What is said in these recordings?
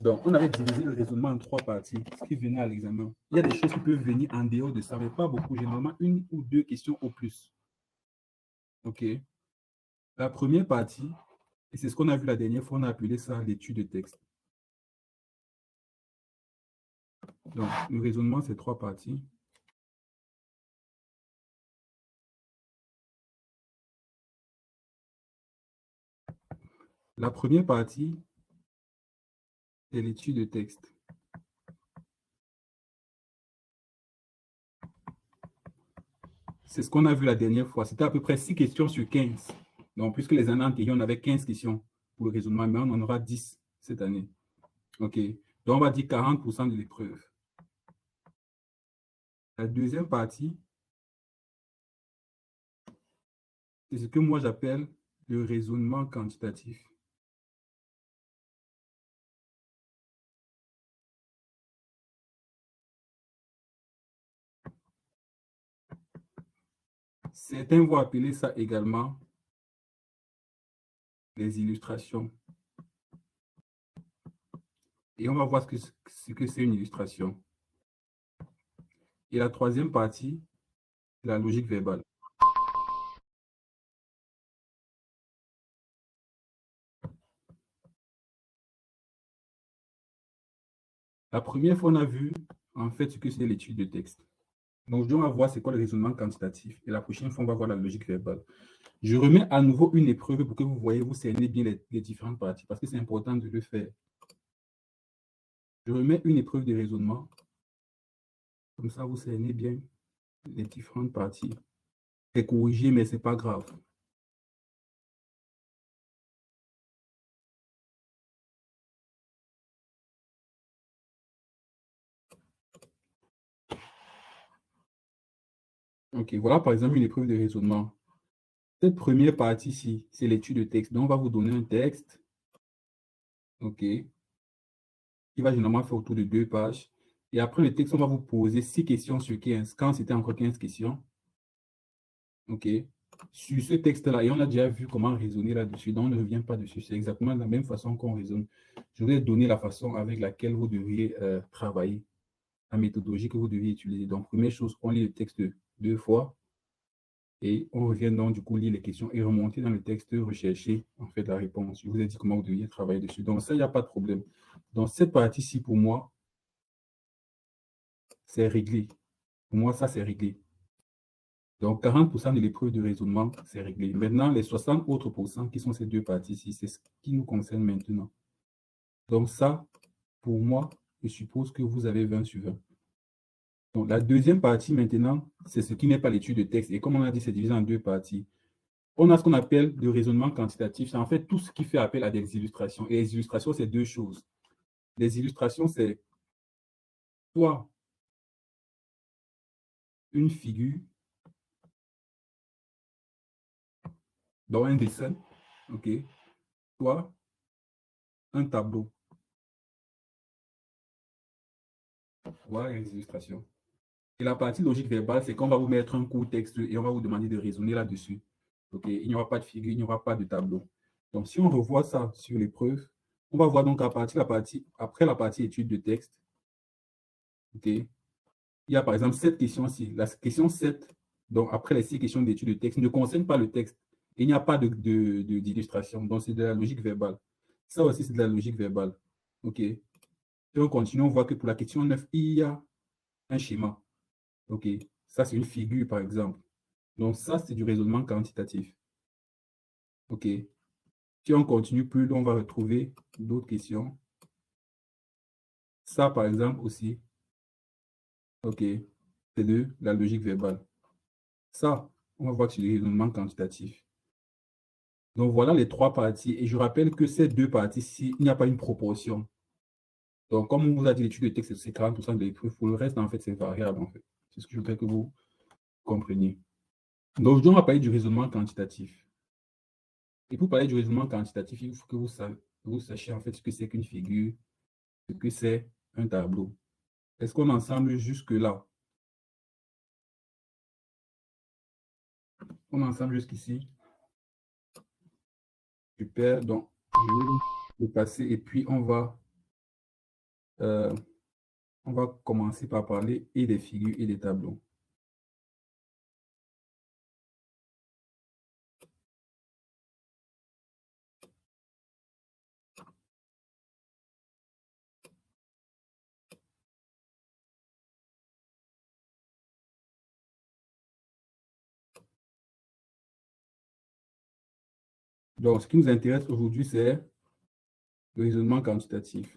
Donc, on avait divisé le raisonnement en 3 parties, ce qui venait à l'examen. Il y a des choses qui peuvent venir en dehors de ça, mais pas beaucoup, généralement 1 ou 2 questions au plus. OK. La première partie, et c'est ce qu'on a vu la dernière fois, on a appelé ça l'étude de texte. Donc, le raisonnement, c'est 3 parties. La première partie, c'est l'étude de texte. C'est ce qu'on a vu la dernière fois. C'était à peu près 6 questions sur 15. Donc, puisque les années antérieures, on avait 15 questions pour le raisonnement, mais on en aura 10 cette année. OK. Donc, on va dire 40% de l'épreuve. La deuxième partie, c'est ce que moi j'appelle le raisonnement quantitatif. Certains vont appeler ça également les illustrations. Et on va voir ce que c'est une illustration. Et la troisième partie, la logique verbale. La première fois, on a vu en fait ce que c'est l'étude de texte. Donc, on va voir c'est quoi le raisonnement quantitatif. Et la prochaine fois, on va voir la logique verbale. Je remets à nouveau une épreuve pour que vous voyez, vous cernez bien les différentes parties, parce que c'est important de le faire. Je remets une épreuve de raisonnement. Comme ça, vous cernez bien les différentes parties. C'est corrigé, mais ce n'est pas grave. OK, voilà par exemple une épreuve de raisonnement. Cette première partie-ci, c'est l'étude de texte. Donc, on va vous donner un texte, OK, qui va généralement faire autour de 2 pages. Et après le texte, on va vous poser 6 questions sur 15, quand c'était encore 15 questions. OK. Sur ce texte-là, et on a déjà vu comment raisonner là-dessus, donc on ne revient pas dessus. C'est exactement la même façon qu'on raisonne. Je vais donner la façon avec laquelle vous devriez travailler, la méthodologie que vous devriez utiliser. Donc, première chose, on lit le texte 2 fois. Et on revient donc du coup lire les questions et remonter dans le texte, rechercher en fait la réponse. Je vous ai dit comment vous deviez travailler dessus. Donc ça, il n'y a pas de problème. Donc cette partie-ci, pour moi, c'est réglé. Pour moi, ça, c'est réglé. Donc 40% de l'épreuve de raisonnement, c'est réglé. Maintenant, les 60 autres pourcents qui sont ces deux parties-ci, c'est ce qui nous concerne maintenant. Donc ça, pour moi, je suppose que vous avez 20 sur 20. Donc la deuxième partie maintenant, c'est ce qui n'est pas l'étude de texte. Et comme on a dit, c'est divisé en 2 parties. On a ce qu'on appelle le raisonnement quantitatif. C'est en fait tout ce qui fait appel à des illustrations. Et les illustrations, c'est 2 choses. Les illustrations, c'est soit une figure, dans un dessin, OK, soit un tableau. Voilà les illustrations. Et la partie logique verbale, c'est qu'on va vous mettre un court texte et on va vous demander de raisonner là-dessus. OK, il n'y aura pas de figure, il n'y aura pas de tableau. Donc, si on revoit ça sur l'épreuve, on va voir donc après la partie étude de texte, OK, il y a par exemple cette question-ci. La question 7, donc après les 6 questions d'étude de texte, ne concerne pas le texte. Il n'y a pas d'illustration. Donc, c'est de la logique verbale. Ça aussi, c'est de la logique verbale. OK. Et on continue, on voit que pour la question 9, il y a un schéma. OK. Ça, c'est une figure, par exemple. Donc, ça, c'est du raisonnement quantitatif. OK. Si on continue plus, on va retrouver d'autres questions. Ça, par exemple, aussi. OK. C'est de la logique verbale. Ça, on va voir que c'est du raisonnement quantitatif. Donc, voilà les 3 parties. Et je rappelle que ces 2 parties-ci, il n'y a pas une proportion. Donc, comme on vous a dit, l'étude de texte, c'est 40% de l'épreuve. Pour le reste, en fait, c'est variable, en fait. C'est ce que je voudrais que vous compreniez. Donc, aujourd'hui, on va parler du raisonnement quantitatif. Et pour parler du raisonnement quantitatif, il faut que vous sachiez, en fait, ce que c'est qu'une figure, ce que c'est un tableau. Est-ce qu'on est ensemble jusque-là? On est ensemble jusqu'ici? Super. Donc, je vais le passer et puis on va On va commencer par parler et des figures et des tableaux. Donc, ce qui nous intéresse aujourd'hui, c'est le raisonnement quantitatif.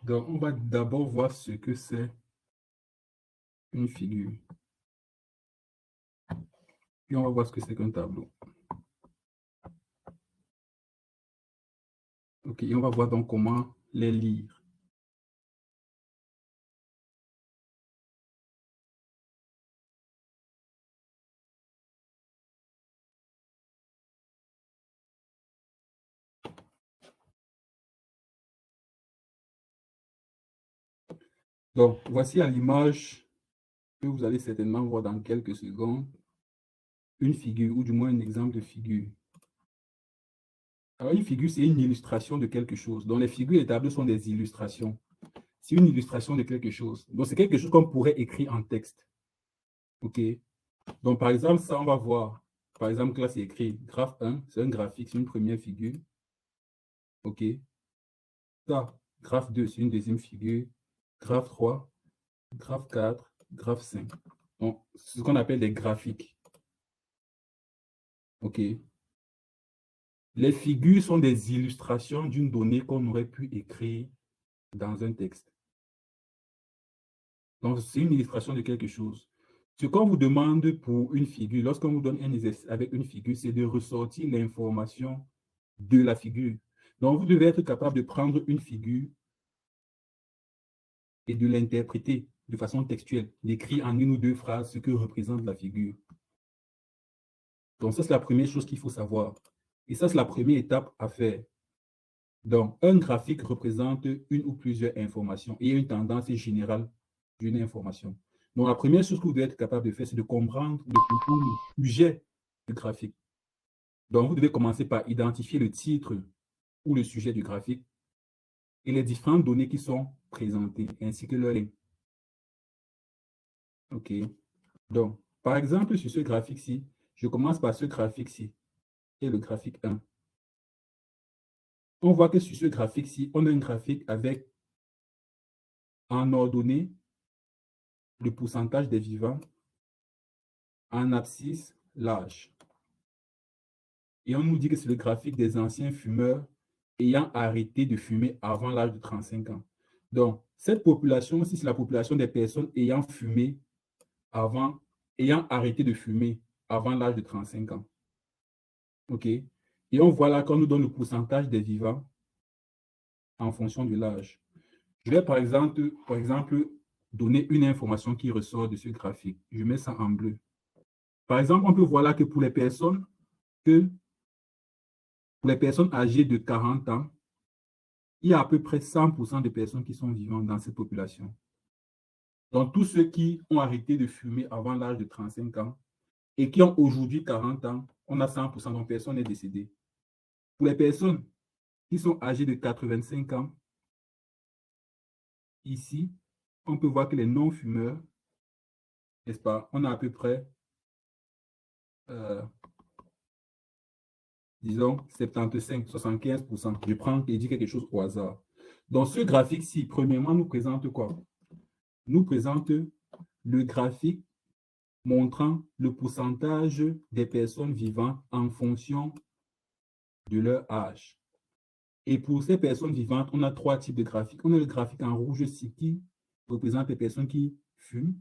Donc, on va d'abord voir ce que c'est une figure. Puis, on va voir ce que c'est qu'un tableau. OK, et on va voir donc comment les lire. Donc, voici à l'image que vous allez certainement voir dans quelques secondes une figure, ou du moins un exemple de figure. Alors, une figure, c'est une illustration de quelque chose. Donc, les figures et les tableaux sont des illustrations. C'est une illustration de quelque chose. Donc, c'est quelque chose qu'on pourrait écrire en texte. OK? Donc, par exemple, ça, on va voir. Par exemple, là, c'est écrit graphe 1, c'est un graphique, c'est une première figure. OK? Ça, graphe 2, c'est une deuxième figure. Graphe 3, graphe 4, graphe 5. Donc, c'est ce qu'on appelle des graphiques. OK? Les figures sont des illustrations d'une donnée qu'on aurait pu écrire dans un texte. Donc, c'est une illustration de quelque chose. Ce qu'on vous demande pour une figure, lorsqu'on vous donne un exercice avec une figure, c'est de ressortir l'information de la figure. Donc, vous devez être capable de prendre une figure et de l'interpréter de façon textuelle, d'écrire en une ou deux phrases ce que représente la figure. Donc, ça, c'est la première chose qu'il faut savoir. Et ça, c'est la première étape à faire. Donc, un graphique représente une ou plusieurs informations et une tendance générale d'une information. Donc, la première chose que vous devez être capable de faire, c'est de comprendre le sujet du graphique. Donc, vous devez commencer par identifier le titre ou le sujet du graphique et les différentes données qui sont présentées, ainsi que leur lien. OK. Donc, par exemple, sur ce graphique-ci, je commence par ce graphique-ci et le graphique 1. On voit que sur ce graphique-ci, on a un graphique avec en ordonnée le pourcentage des vivants, en abscisse l'âge. Et on nous dit que c'est le graphique des anciens fumeurs ayant arrêté de fumer avant l'âge de 35 ans. Donc, cette population-ci, c'est la population des personnes ayant fumé avant, ayant arrêté de fumer avant l'âge de 35 ans. OK? Et on voit là qu'on nous donne le pourcentage des vivants en fonction de l'âge. Je vais par exemple, donner une information qui ressort de ce graphique. Je mets ça en bleu. Par exemple, on peut voir là que pour les personnes âgées de 40 ans, il y a à peu près 100% de personnes qui sont vivantes dans cette population. Donc, tous ceux qui ont arrêté de fumer avant l'âge de 35 ans et qui ont aujourd'hui 40 ans, on a 100%, donc personne n'est décédé. Pour les personnes qui sont âgées de 85 ans, ici, on peut voir que les non-fumeurs, n'est-ce pas, on a à peu près, disons, 75, 75%. Je prends et dis quelque chose au hasard. Donc, ce graphique-ci, premièrement, nous présente quoi? Nous présente le graphique montrant le pourcentage des personnes vivantes en fonction de leur âge. Et pour ces personnes vivantes, on a trois types de graphiques. On a le graphique en rouge qui représente les personnes qui fument.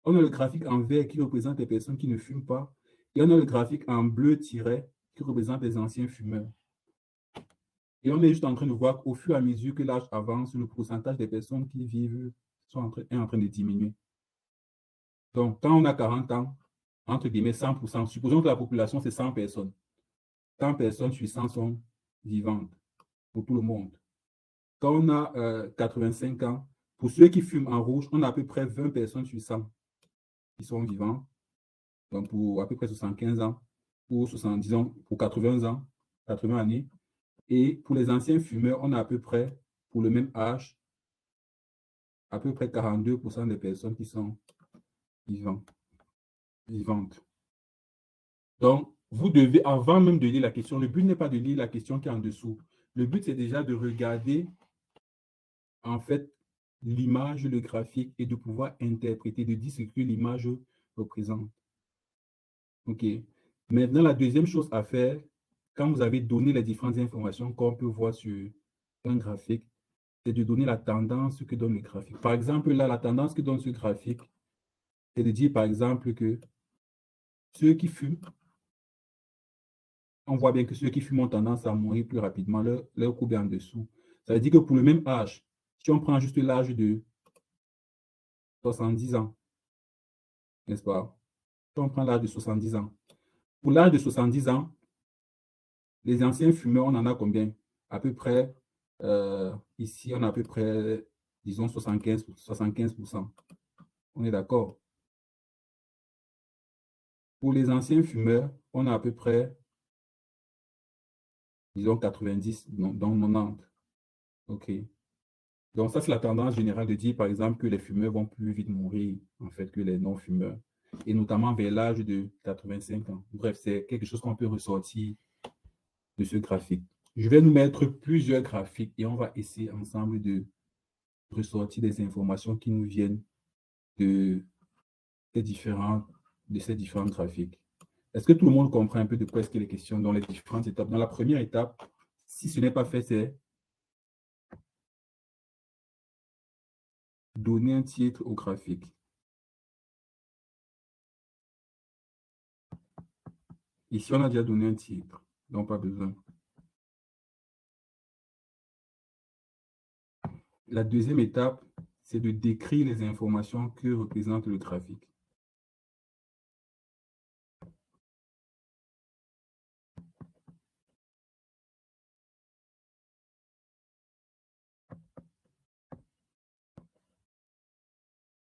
On a le graphique en vert qui représente les personnes qui ne fument pas. Et on a le graphique en bleu tiré qui représente les anciens fumeurs. Et on est juste en train de voir qu'au fur et à mesure que l'âge avance, le pourcentage des personnes qui vivent est en train de diminuer. Donc, quand on a 40 ans, entre guillemets 100%, supposons que la population, c'est 100 personnes. 100 personnes sur 100 sont vivantes pour tout le monde. Quand on a 85 ans, pour ceux qui fument en rouge, on a à peu près 20 personnes sur 100 qui sont vivants. Donc, pour à peu près 75 ans, pour 70 ans, pour 80 ans, 80 années. Et pour les anciens fumeurs, on a à peu près, pour le même âge, à peu près 42% des personnes qui sont vivantes. Donc, vous devez, avant même de lire la question, le but n'est pas de lire la question qui est en dessous. Le but, c'est déjà de regarder, en fait, l'image, le graphique et de pouvoir interpréter, de dire ce que l'image représente. OK. Maintenant, la deuxième chose à faire, quand vous avez donné les différentes informations qu'on peut voir sur un graphique, c'est de donner la tendance que donne le graphique. Par exemple, là, la tendance que donne ce graphique, c'est de dire, par exemple, que ceux qui fument, on voit bien que ceux qui fument ont tendance à mourir plus rapidement, leur courbe est en dessous. Ça veut dire que pour le même âge, si on prend juste l'âge de 70 ans, n'est-ce pas? Si on prend l'âge de 70 ans, pour l'âge de 70 ans, les anciens fumeurs, on en a combien? À peu près, ici, on a à peu près, disons, 75%. On est d'accord? Pour les anciens fumeurs, on a à peu près, disons, 90, donc 90. OK. Donc, ça, c'est la tendance générale de dire, par exemple, que les fumeurs vont plus vite mourir, en fait, que les non-fumeurs. Et notamment vers l'âge de 85 ans. Bref, c'est quelque chose qu'on peut ressortir de ce graphique. Je vais nous mettre plusieurs graphiques et on va essayer ensemble de ressortir des informations qui nous viennent de ces différents graphiques. Est-ce que tout le monde comprend un peu de quoi est-ce qu'il est question dans les différentes étapes? Dans la première étape, si ce n'est pas fait, c'est donner un titre au graphique. Ici, on a déjà donné un titre, donc pas besoin. La deuxième étape, c'est de décrire les informations que représente le graphique.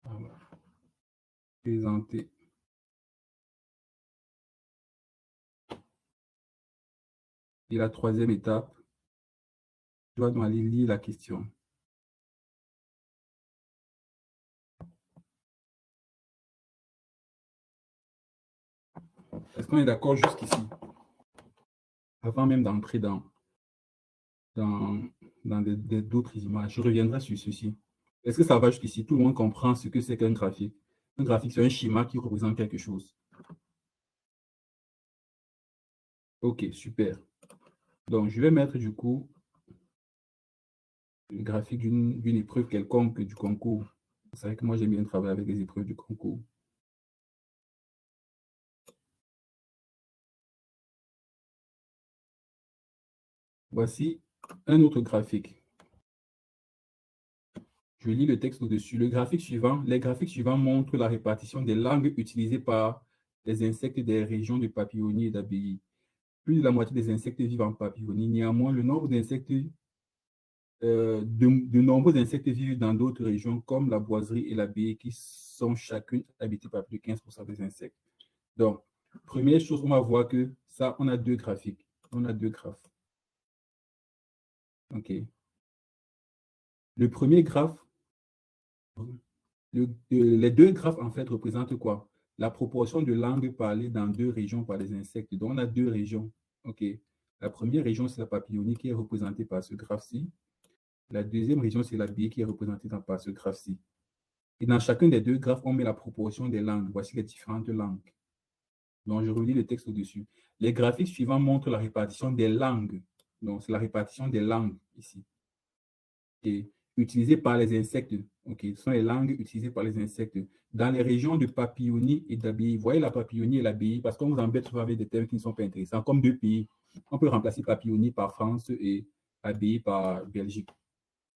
Voilà. Présenter. Et la troisième étape, tu vas donc aller lire la question. Est-ce qu'on est d'accord jusqu'ici? Avant même d'entrer dans d'autres images, je reviendrai sur ceci. Est-ce que ça va jusqu'ici? Tout le monde comprend ce que c'est qu'un graphique. Un graphique, c'est un schéma qui représente quelque chose. OK, super. Donc, je vais mettre du coup le graphique d'une épreuve quelconque du concours. Vous savez que moi, j'aime bien travailler avec les épreuves du concours. Voici un autre graphique. Je lis le texte au-dessus. Les graphiques suivants montrent la répartition des langues utilisées par les insectes des régions de papillonniers et d'abbayes. Plus de la moitié des insectes vivent en papillonnie. Néanmoins, le nombre d'insectes, de nombreux insectes vivent dans d'autres régions comme la boiserie et l'abbaye qui sont chacune habitées par plus de 15% des insectes. Donc, première chose, on va voir que ça, on a deux graphiques. On a deux graphes. OK. Le premier graphe, les deux graphes, en fait, représentent quoi? La proportion de langues parlées dans deux régions par les insectes. Donc, on a deux régions. OK. La première région, c'est la papillonnie qui est représentée par ce graphe-ci. La deuxième région, c'est l'abbaye qui est représentée par ce graphe-ci. Et dans chacun des deux graphes, on met la proportion des langues. Voici les différentes langues. Donc, je relis le texte au-dessus. Les graphiques suivants montrent la répartition des langues. Donc, c'est la répartition des langues ici. Et utilisées par les insectes. OK, ce sont les langues utilisées par les insectes. Dans les régions de papillonnie et d'abbaye, vous voyez la papillonnie et l'abbaye, parce qu'on vous embête souvent avec des termes qui ne sont pas intéressants, comme deux pays. On peut remplacer papillonnie par France et abbaye par Belgique.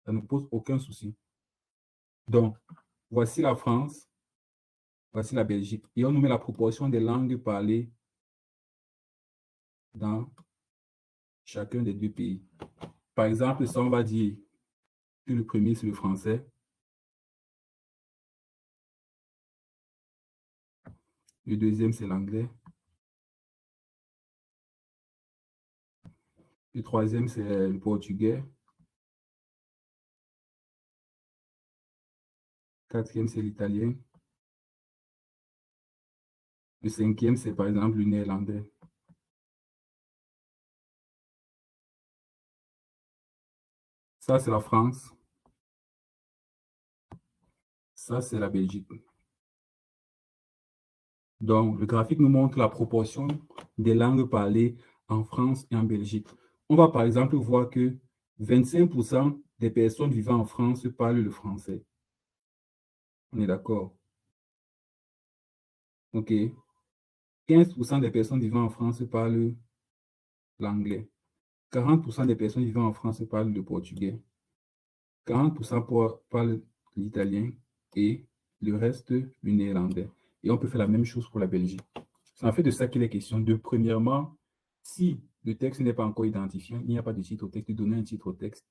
Ça ne pose aucun souci. Donc, voici la France, voici la Belgique. Et on nous met la proportion des langues parlées dans chacun des deux pays. Par exemple, ça, on va dire que le premier, c'est le français. Le deuxième, c'est l'anglais. Le troisième, c'est le portugais. Quatrième, c'est l'italien. Le cinquième, c'est par exemple le néerlandais. Ça, c'est la France. Ça, c'est la Belgique. Donc, le graphique nous montre la proportion des langues parlées en France et en Belgique. On va par exemple voir que 25% des personnes vivant en France parlent le français. On est d'accord? OK. 15% des personnes vivant en France parlent l'anglais. 40% des personnes vivant en France parlent le portugais. 40% parlent l'italien et le reste, le néerlandais. Et on peut faire la même chose pour la Belgique. C'est en fait de ça qu'il est question. De premièrement, si le texte n'est pas encore identifié, il n'y a pas de titre au texte, de donner un titre au texte,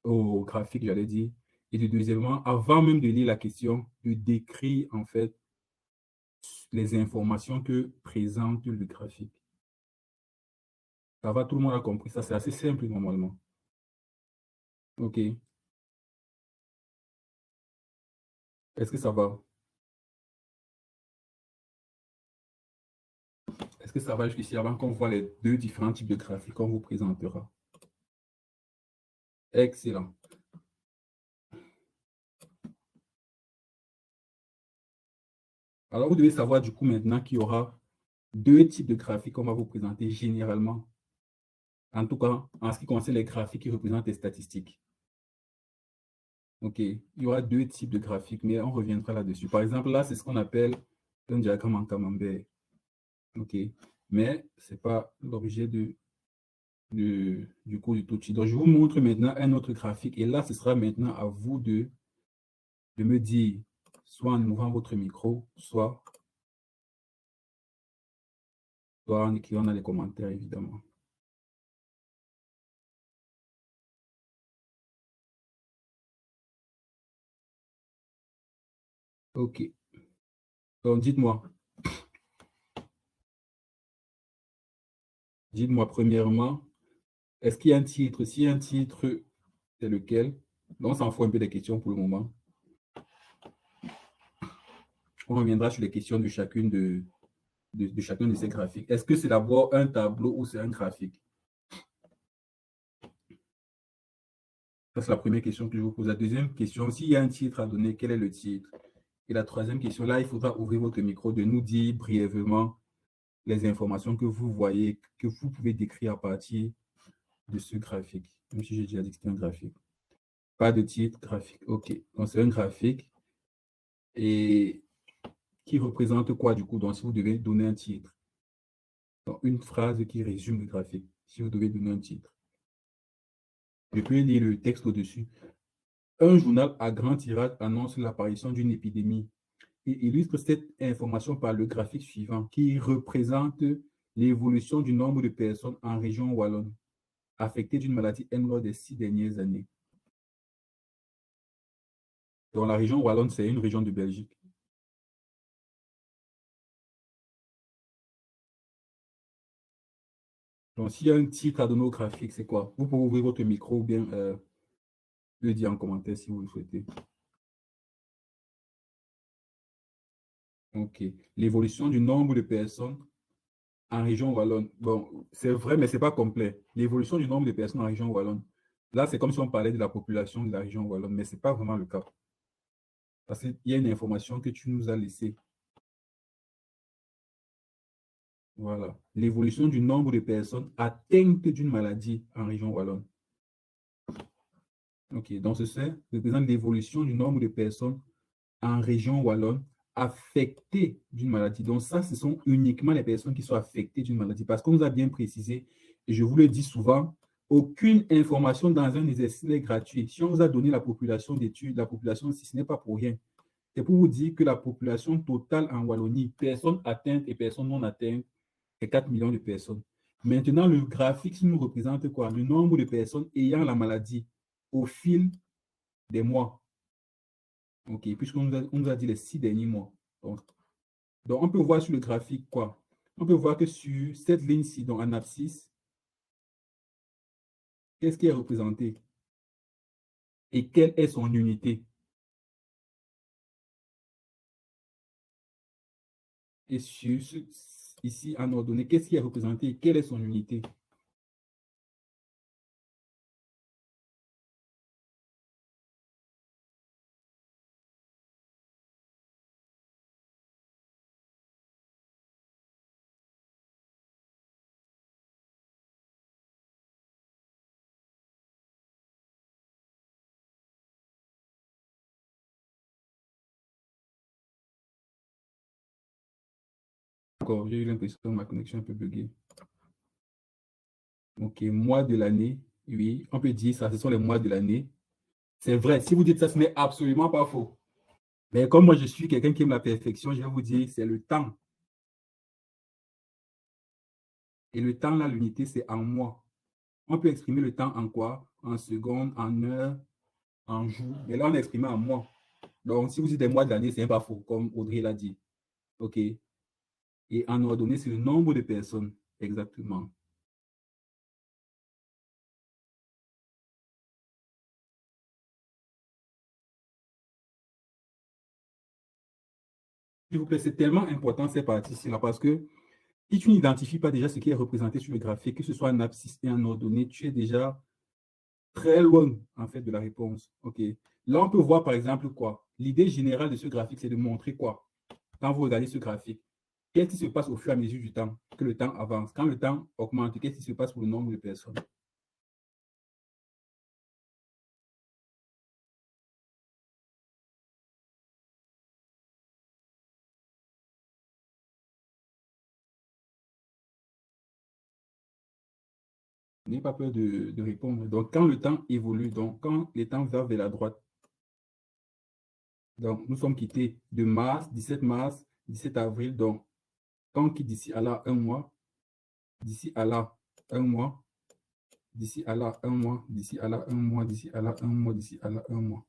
au graphique, j'allais dire. Et de deuxièmement, avant même de lire la question, de décrire en fait les informations que présente le graphique. Ça va, tout le monde a compris ça, c'est assez simple normalement. OK. Est-ce que ça va? Est-ce que ça va jusqu'ici avant qu'on voit les deux différents types de graphiques qu'on vous présentera? Excellent. Alors, vous devez savoir du coup maintenant qu'il y aura deux types de graphiques qu'on va vous présenter généralement. En tout cas, en ce qui concerne les graphiques qui représentent les statistiques. OK. Il y aura deux types de graphiques, mais on reviendra là-dessus. Par exemple, là, c'est ce qu'on appelle un diagramme en camembert. OK. Mais ce n'est pas l'objet du cours du tout de suite. Donc, je vous montre maintenant un autre graphique. Et là, ce sera maintenant à vous de me dire, soit en ouvrant votre micro, soit en écrivant dans les commentaires, évidemment. OK. Donc, dites-moi premièrement, est-ce qu'il y a un titre? S'il y a un titre, c'est lequel? Donc, on s'en fout un peu des questions pour le moment. On reviendra sur les questions de chacune de chacun de ces graphiques. Est-ce que c'est d'abord un tableau ou c'est un graphique? Ça, c'est la première question que je vous pose. La deuxième question, s'il y a un titre à donner, quel est le titre? Et la troisième question, là, il faudra ouvrir votre micro, de nous dire brièvement les informations que vous voyez, que vous pouvez décrire à partir de ce graphique. Même si j'ai déjà dit que c'était un graphique. Pas de titre, graphique. OK. Donc, c'est un graphique. Et qui représente quoi, du coup? Donc, si vous devez donner un titre. Donc, une phrase qui résume le graphique. Si vous devez donner un titre. Je peux lire le texte au-dessus. Un journal à grand tirage annonce l'apparition d'une épidémie. Il illustre cette information par le graphique suivant qui représente l'évolution du nombre de personnes en région wallonne affectées d'une maladie M lors des 6 dernières années. Donc, la région wallonne, c'est une région de Belgique. Donc, s'il y a un titre à donner au graphique, c'est quoi? Vous pouvez ouvrir votre micro ou bien le dire en commentaire si vous le souhaitez. OK. L'évolution du nombre de personnes en région wallonne. Bon, c'est vrai, mais ce n'est pas complet. L'évolution du nombre de personnes en région wallonne. Là, c'est comme si on parlait de la population de la région wallonne, mais ce n'est pas vraiment le cas. Parce qu'il y a une information que tu nous as laissée. Voilà. L'évolution du nombre de personnes atteintes d'une maladie en région wallonne. OK. Donc, ceci représente l'évolution du nombre de personnes en région wallonne affectées d'une maladie. Donc, ça, ce sont uniquement les personnes qui sont affectées d'une maladie. Parce qu'on nous a bien précisé, et je vous le dis souvent, aucune information dans un exercice n'est gratuite. Si on vous a donné la population d'études, la population, si ce n'est pas pour rien, c'est pour vous dire que la population totale en Wallonie, personnes atteintes et personnes non atteintes, c'est 4 millions de personnes. Maintenant, le graphique nous représente quoi? Le nombre de personnes ayant la maladie au fil des mois. OK, on nous a dit les 6 derniers mois. Donc, on peut voir sur le graphique quoi? On peut voir que sur cette ligne-ci, donc en abscisse, qu'est-ce qui est représenté? Et quelle est son unité? Et sur ici, en ordonnée, qu'est-ce qui est représenté et quelle est son unité? D'accord, j'ai eu l'impression que ma connexion est un peu buggée. OK, mois de l'année, oui, on peut dire ça, ce sont les mois de l'année. C'est vrai, si vous dites ça, ce n'est absolument pas faux. Mais comme moi, je suis quelqu'un qui aime la perfection, je vais vous dire, c'est le temps. Et le temps, là, l'unité, c'est en mois. On peut exprimer le temps en quoi? En secondes, en heures, en jours. Mais là, on est exprimé en mois. Donc, si vous dites des mois de l'année, ce n'est pas faux, comme Audrey l'a dit. OK? Et en ordonnée, c'est le nombre de personnes. Exactement. S'il vous plaît, c'est tellement important cette partie-ci là parce que si tu n'identifies pas déjà ce qui est représenté sur le graphique, que ce soit en abscisse et en ordonnée, tu es déjà très loin en fait de la réponse. OK. Là, on peut voir par exemple quoi? L'idée générale de ce graphique, c'est de montrer quoi? Quand vous regardez ce graphique, qu'est-ce qui se passe au fur et à mesure du temps, que le temps avance? Quand le temps augmente, qu'est-ce qui se passe pour le nombre de personnes? N'ayez pas peur de répondre. Donc, quand le temps évolue, donc quand le temps va vers la droite, donc nous sommes quittés de mars, 17 mars, 17 avril, donc quand on quitte d'ici à là un mois, d'ici à là un mois, d'ici à là un mois, d'ici à là un mois, d'ici à là un mois, d'ici à là un mois.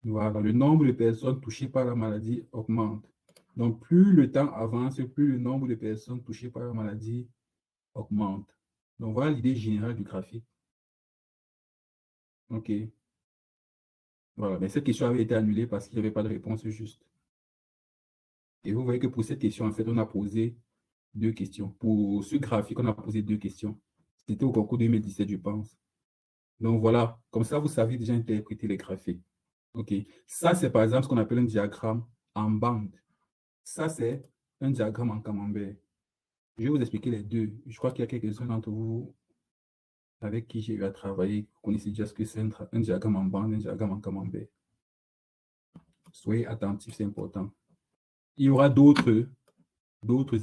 Voilà, le nombre de personnes touchées par la maladie augmente. Donc, plus le temps avance, plus le nombre de personnes touchées par la maladie augmente. Donc, voilà l'idée générale du graphique. OK. Voilà, mais cette question avait été annulée parce qu'il n'y avait pas de réponse juste. Et vous voyez que pour cette question, en fait, on a posé deux questions. Pour ce graphique, on a posé deux questions. C'était au concours 2017, je pense. Donc, voilà, comme ça, vous savez déjà interpréter les graphiques. OK. Ça, c'est par exemple ce qu'on appelle un diagramme en bande. Ça, c'est un diagramme en camembert. Je vais vous expliquer les deux. Je crois qu'il y a quelques-uns d'entre vous avec qui j'ai eu à travailler. Vous connaissez déjà ce que c'est un diagramme en bande, un diagramme en camembert. Soyez attentifs, c'est important. Il y aura d'autres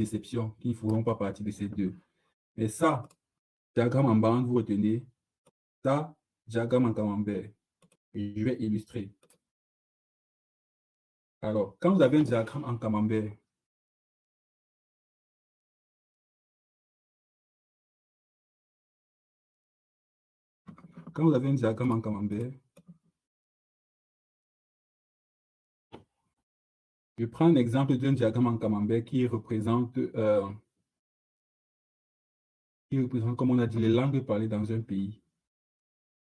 exceptions qui ne feront pas partie de ces deux. Mais ça, diagramme en bande, vous retenez. Ça, diagramme en camembert. Et je vais illustrer. Alors, quand vous avez un diagramme en camembert, quand vous avez un diagramme en camembert, je prends un exemple d'un diagramme en camembert qui représente, comme on a dit, les langues parlées dans un pays,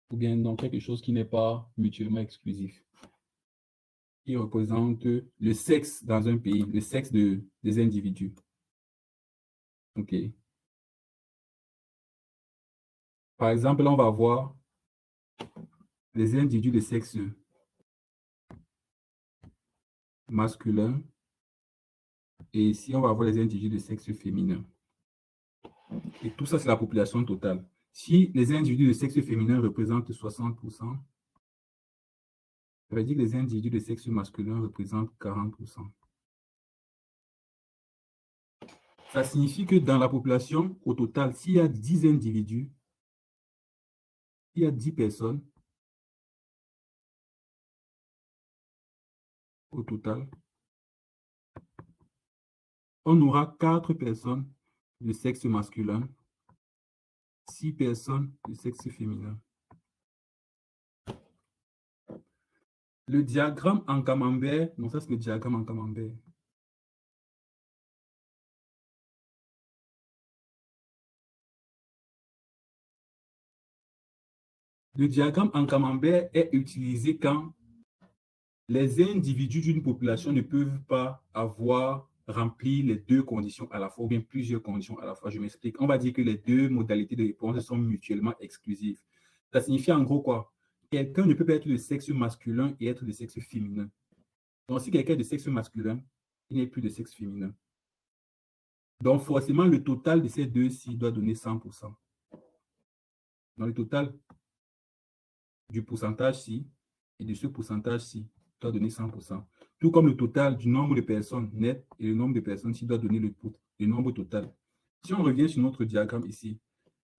ou bien dans quelque chose qui n'est pas mutuellement exclusif, qui représente le sexe dans un pays, le sexe des individus. OK. Par exemple, là, on va voir les individus de sexe masculin et ici, on va voir les individus de sexe féminin. Et tout ça, c'est la population totale. Si les individus de sexe féminin représentent 60%, ça veut dire que les individus de sexe masculin représentent 40%. Ça signifie que dans la population, au total, s'il y a 10 individus, s'il y a 10 personnes au total, on aura 4 personnes de sexe masculin, 6 personnes de sexe féminin. Le diagramme en camembert, non, ça c'est le diagramme en camembert. Le diagramme en camembert est utilisé quand les individus d'une population ne peuvent pas avoir rempli les deux conditions à la fois, ou bien plusieurs conditions à la fois. Je m'explique. On va dire que les deux modalités de réponse sont mutuellement exclusives. Ça signifie en gros quoi? Quelqu'un ne peut pas être de sexe masculin et être de sexe féminin. Donc, si quelqu'un est de sexe masculin, il n'est plus de sexe féminin. Donc, forcément, le total de ces deux-ci doit donner 100%. Dans le total du pourcentage-ci et de ce pourcentage-ci doit donner 100%. Tout comme le total du nombre de personnes nettes et le nombre de personnes ci doit donner le nombre total. Si on revient sur notre diagramme ici,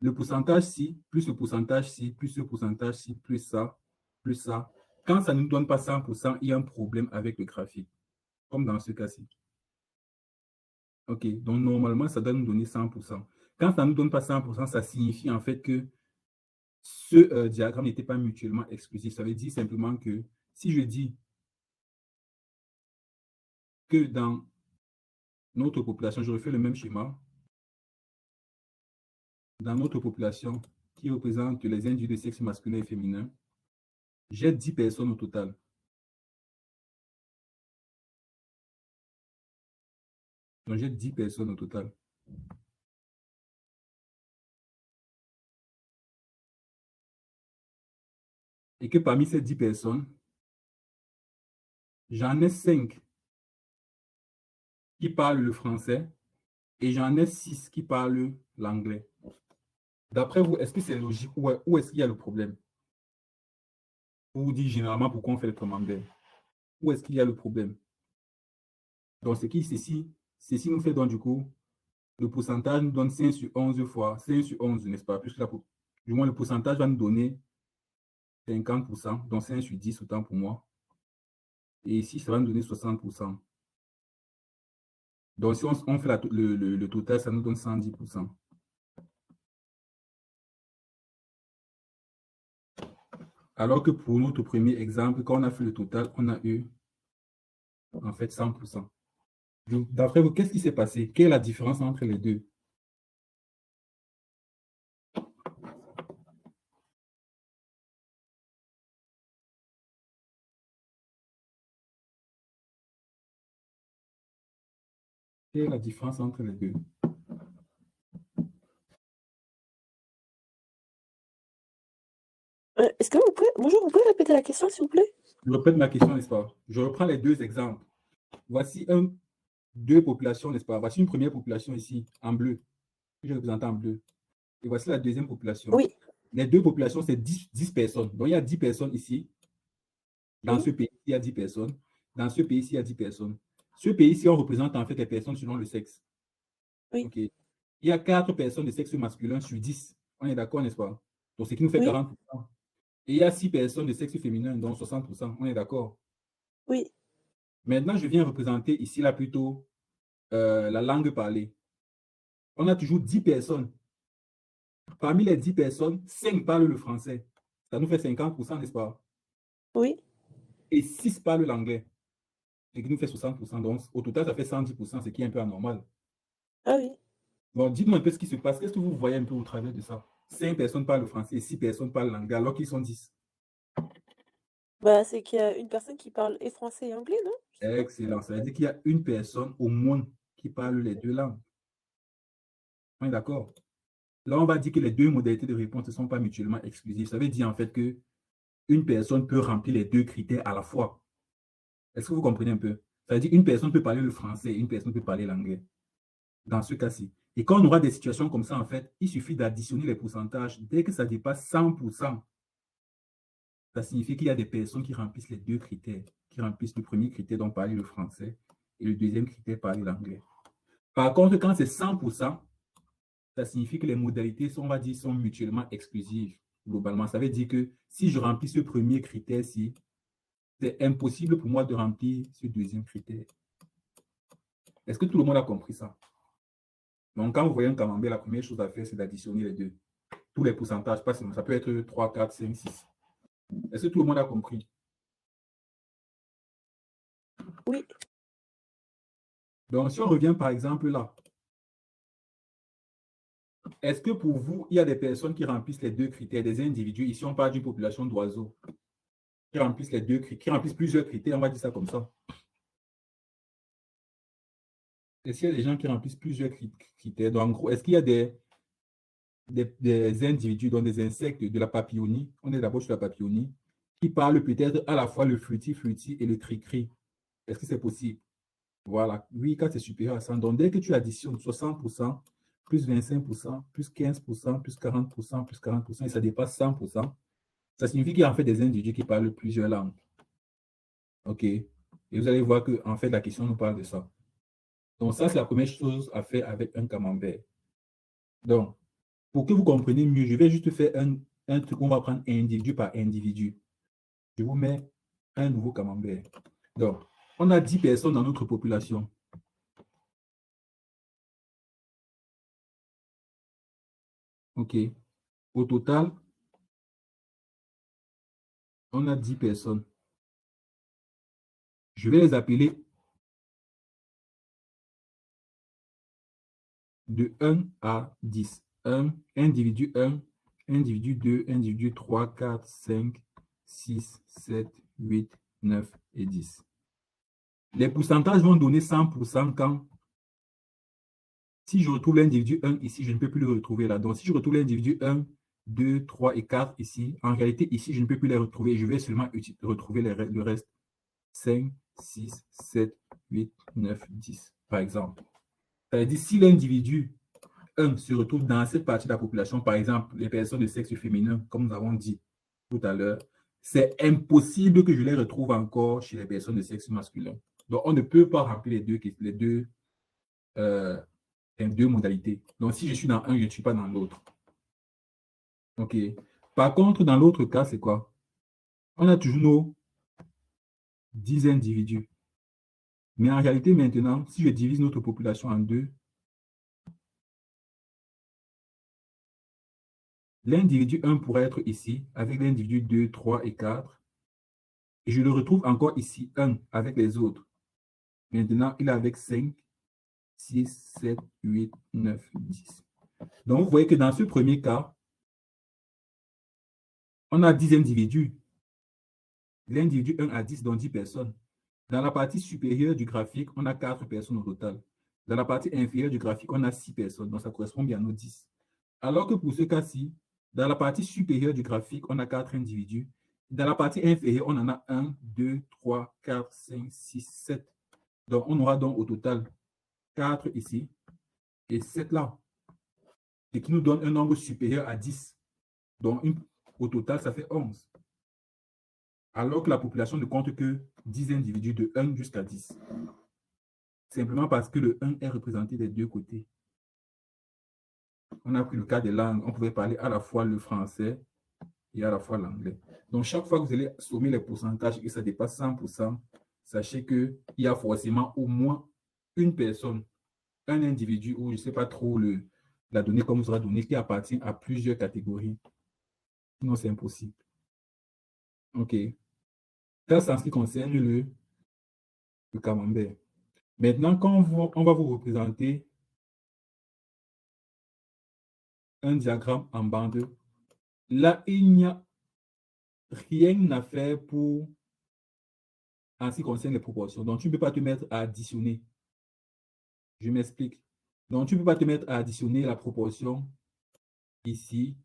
le pourcentage-ci, plus le pourcentage-ci, plus le pourcentage-ci, plus ça, quand ça ne nous donne pas 100%, il y a un problème avec le graphique, comme dans ce cas-ci. OK, donc normalement, ça doit nous donner 100%. Quand ça ne nous donne pas 100%, ça signifie en fait que ce diagramme n'était pas mutuellement exclusif. Ça veut dire simplement que si je dis que dans notre population, je refais le même schéma, dans notre population qui représente les individus de sexe masculin et féminin, j'ai 10 personnes au total. Donc, j'ai 10 personnes au total. Et que parmi ces 10 personnes, j'en ai 5 qui parlent le français et j'en ai 6 qui parlent l'anglais. D'après vous, est-ce que c'est logique ou est-ce qu'il y a le problème? Vous vous dites généralement pourquoi on fait le camembert. Où est-ce qu'il y a le problème? Donc, ceci nous fait donc du coup, le pourcentage nous donne 5 sur 11 fois, 5 sur 11, n'est-ce pas? Puisque du moins, le pourcentage va nous donner 50%, donc 5 sur 10 autant pour moi. Et ici, ça va nous donner 60%. Donc, si on fait le total, ça nous donne 110%. Alors que pour notre premier exemple, quand on a fait le total, on a eu en fait 100%. D'après vous, qu'est-ce qui s'est passé? Quelle est la différence entre les deux? Quelle est la différence entre les deux? Est-ce que bonjour, vous pouvez répéter la question, s'il vous plaît? Je répète ma question, n'est-ce pas? Je reprends les deux exemples. Voici deux populations, n'est-ce pas? Voici une première population ici, en bleu, que je représente en bleu. Et voici la deuxième population. Oui. Les deux populations, c'est 10 personnes. Donc, il y a 10 personnes ici. Dans ce pays, il y a 10 personnes. Dans ce pays, il y a 10 personnes. Ce pays-ci, on représente en fait les personnes selon le sexe. Oui. OK. Il y a 4 personnes de sexe masculin sur 10. On est d'accord, n'est-ce pas? Donc, ce qui nous fait Oui. 40%. Et il y a 6 personnes de sexe féminin, donc 60%. On est d'accord? Oui. Maintenant, je viens représenter ici, là, plutôt la langue parlée. On a toujours 10 personnes. Parmi les 10 personnes, 5 parlent le français. Ça nous fait 50%, n'est-ce pas? Oui. Et 6 parlent l'anglais, ce qui nous fait 60%. Donc, au total, ça fait 110%, ce qui est un peu anormal. Ah oui. Donc, dites-moi un peu ce qui se passe. Qu'est-ce que vous voyez un peu au travers de ça? 5 personnes parlent le français et 6 personnes parlent l'anglais, alors qu'ils sont 10. Bah, c'est qu'il y a une personne qui parle et français et anglais, non? Je sais pas. Excellent. Ça veut dire qu'il y a une personne au moins qui parle les deux langues. On est d'accord? Là, on va dire que les deux modalités de réponse ne sont pas mutuellement exclusives. Ça veut dire en fait que une personne peut remplir les deux critères à la fois. Est-ce que vous comprenez un peu? Ça veut dire qu'une personne peut parler le français et une personne peut parler l'anglais. Dans ce cas-ci. Et quand on aura des situations comme ça, en fait, il suffit d'additionner les pourcentages. Dès que ça dépasse 100%, ça signifie qu'il y a des personnes qui remplissent les deux critères, qui remplissent le premier critère, donc parler le français, et le deuxième critère, parler l'anglais. Par contre, quand c'est 100%, ça signifie que les modalités sont, on va dire, sont mutuellement exclusives, globalement. Ça veut dire que si je remplis ce premier critère-ci, c'est impossible pour moi de remplir ce deuxième critère. Est-ce que tout le monde a compris ça? Donc, quand vous voyez un camembert, la première chose à faire, c'est d'additionner les deux. Tous les pourcentages, pas seulement, ça peut être 3, 4, 5, 6. Est-ce que tout le monde a compris? Oui. Donc, si on revient par exemple là, est-ce que pour vous, il y a des personnes qui remplissent les deux critères, des individus, ici on parle d'une population d'oiseaux, qui remplissent les deux critères, qui remplissent plusieurs critères, on va dire ça comme ça. Est-ce qu'il y a des gens qui remplissent plusieurs critères? Donc, en gros, est-ce qu'il y a des individus, donc des insectes de la papillonie, on est d'abord sur la papillonie, qui parlent peut-être à la fois le fruiti et le cri-cri? Est-ce que c'est possible? Voilà. Oui, quand c'est supérieur à 100. Donc, dès que tu additionnes 60%, plus 25%, plus 15%, plus 40%, plus 40%, et ça dépasse 100%, ça signifie qu'il y a en fait des individus qui parlent plusieurs langues. OK? Et vous allez voir que, en fait, la question nous parle de ça. Donc, ça, c'est la première chose à faire avec un camembert. Donc, pour que vous compreniez mieux, je vais juste faire un truc, on va prendre individu par individu. Je vous mets un nouveau camembert. Donc, on a 10 personnes dans notre population. OK. Au total, on a 10 personnes. Je vais les appeler de 1 à 10. 1, individu 1, individu 2, individu 3, 4, 5, 6, 7, 8, 9 et 10. Les pourcentages vont donner 100% quand, si je retrouve l'individu 1 ici, je ne peux plus le retrouver là. Donc, si je retrouve l'individu 1, 2, 3 et 4 ici, en réalité, ici, je ne peux plus les retrouver. Je vais seulement retrouver le reste. 5, 6, 7, 8, 9, 10, par exemple. C'est-à-dire, si l'individu 1 se retrouve dans cette partie de la population, par exemple, les personnes de sexe féminin, comme nous avons dit tout à l'heure, c'est impossible que je les retrouve encore chez les personnes de sexe masculin. Donc, on ne peut pas remplir les deux modalités. Donc, si je suis dans un, je ne suis pas dans l'autre. OK. Par contre, dans l'autre cas, c'est quoi? On a toujours nos 10 individus. Mais en réalité, maintenant, si je divise notre population en deux, l'individu 1 pourrait être ici, avec l'individu 2, 3 et 4. Et je le retrouve encore ici, 1, avec les autres. Maintenant, il est avec 5, 6, 7, 8, 9, 10. Donc, vous voyez que dans ce premier cas, on a 10 individus. L'individu 1 a 10, donc 10 personnes. Dans la partie supérieure du graphique, on a 4 personnes au total. Dans la partie inférieure du graphique, on a 6 personnes. Donc, ça correspond bien aux 10. Alors que pour ce cas-ci, dans la partie supérieure du graphique, on a 4 individus. Dans la partie inférieure, on en a 1, 2, 3, 4, 5, 6, 7. Donc, on aura donc au total 4 ici et 7 là. Ce qui nous donne un nombre supérieur à 10. Donc, au total, ça fait 11. Alors que la population ne compte que 10 individus de 1 jusqu'à 10. Simplement parce que le 1 est représenté des deux côtés. On a pris le cas des langues. On pouvait parler à la fois le français et à la fois l'anglais. Donc, chaque fois que vous allez sommer les pourcentages et que ça dépasse 100%, sachez qu'il y a forcément au moins une personne, un individu, ou je ne sais pas trop la donnée comme vous sera donnée, qui appartient à plusieurs catégories. Sinon, c'est impossible. OK. Ça, c'est en ce qui concerne le camembert. Maintenant, quand on va vous représenter un diagramme en bande, là, il n'y a rien à faire pour, en ce qui concerne les proportions. Donc, tu ne peux pas te mettre à additionner. Je m'explique. Donc, tu ne peux pas te mettre à additionner la proportion ici,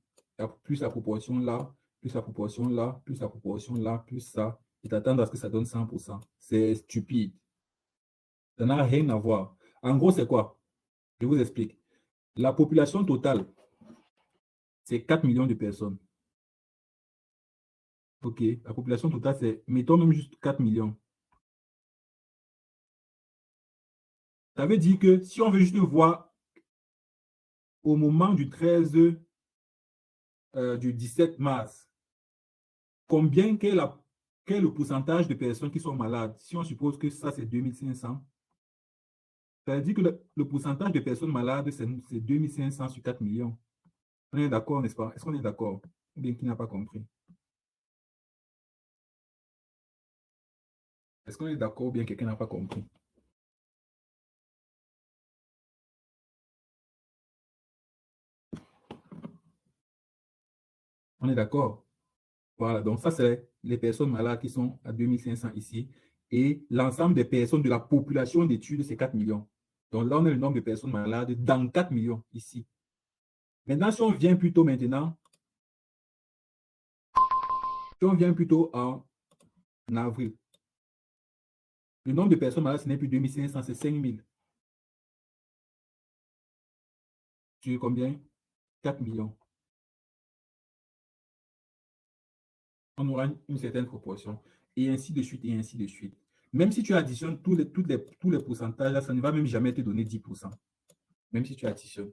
plus la proportion là, plus la proportion là, plus la proportion là, plus ça, et t'attendre à ce que ça donne 100%. C'est stupide. Ça n'a rien à voir. En gros, c'est quoi? Je vous explique. La population totale, c'est 4 millions de personnes. OK. La population totale, c'est, mettons même juste 4 millions. Ça veut dire que si on veut juste voir au moment du 13, du 17 mars, combien quel est le pourcentage de personnes qui sont malades? Si on suppose que ça, c'est 2500, Ça veut dire que le pourcentage de personnes malades, c'est 2500 sur 4 millions. On est d'accord, n'est-ce pas? Est-ce qu'on est d'accord? Ou bien qui n'a pas compris? Est-ce qu'on est d'accord ou bien quelqu'un n'a pas compris? On est d'accord? Voilà, donc ça, c'est les personnes malades qui sont à 2500 ici. Et l'ensemble des personnes de la population d'études, c'est 4 millions. Donc là, on a le nombre de personnes malades dans 4 millions ici. Maintenant, si on vient plutôt maintenant, si on vient plutôt en avril, le nombre de personnes malades, ce n'est plus 2500, c'est 5000. Sur combien? 4 millions. On aura une certaine proportion. Et ainsi de suite, et ainsi de suite. Même si tu additionnes tous les pourcentages, là, ça ne va même jamais te donner 10%. Même si tu additionnes.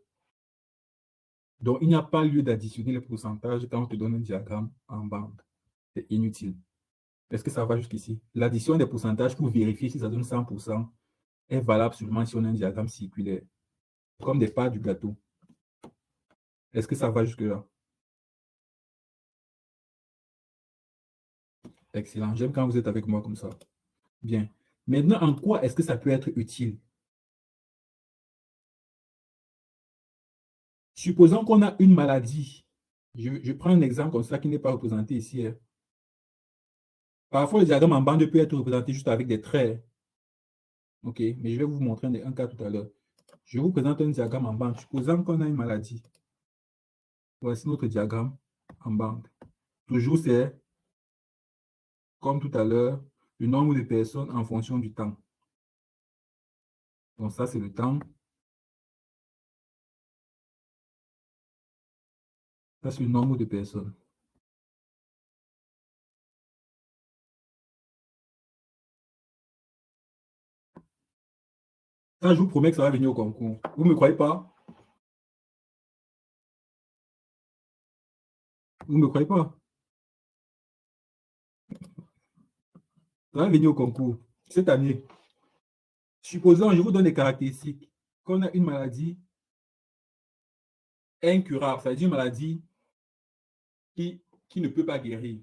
Donc, il n'y a pas lieu d'additionner les pourcentages quand on te donne un diagramme en bande. C'est inutile. Est-ce que ça va jusqu'ici? L'addition des pourcentages pour vérifier si ça donne 100% est valable seulement si on a un diagramme circulaire. Comme des parts du gâteau. Est-ce que ça va jusque-là? Excellent. J'aime quand vous êtes avec moi comme ça. Bien. Maintenant, en quoi est-ce que ça peut être utile? Supposons qu'on a une maladie. Je prends un exemple comme ça qui n'est pas représenté ici. Parfois, le diagramme en bande peut être représenté juste avec des traits. OK, mais je vais vous montrer un cas tout à l'heure. Je vous présente un diagramme en bande. Supposons qu'on a une maladie. Voici notre diagramme en bande. Toujours, c'est, comme tout à l'heure, le nombre de personnes en fonction du temps. Donc ça, c'est le temps. Ça, c'est le nombre de personnes. Ça, je vous promets que ça va venir au concours. Vous ne me croyez pas? Vous ne me croyez pas? Ça va venir au concours cette année. Supposons, je vous donne des caractéristiques, qu'on a une maladie incurable, c'est-à-dire une maladie qui ne peut pas guérir.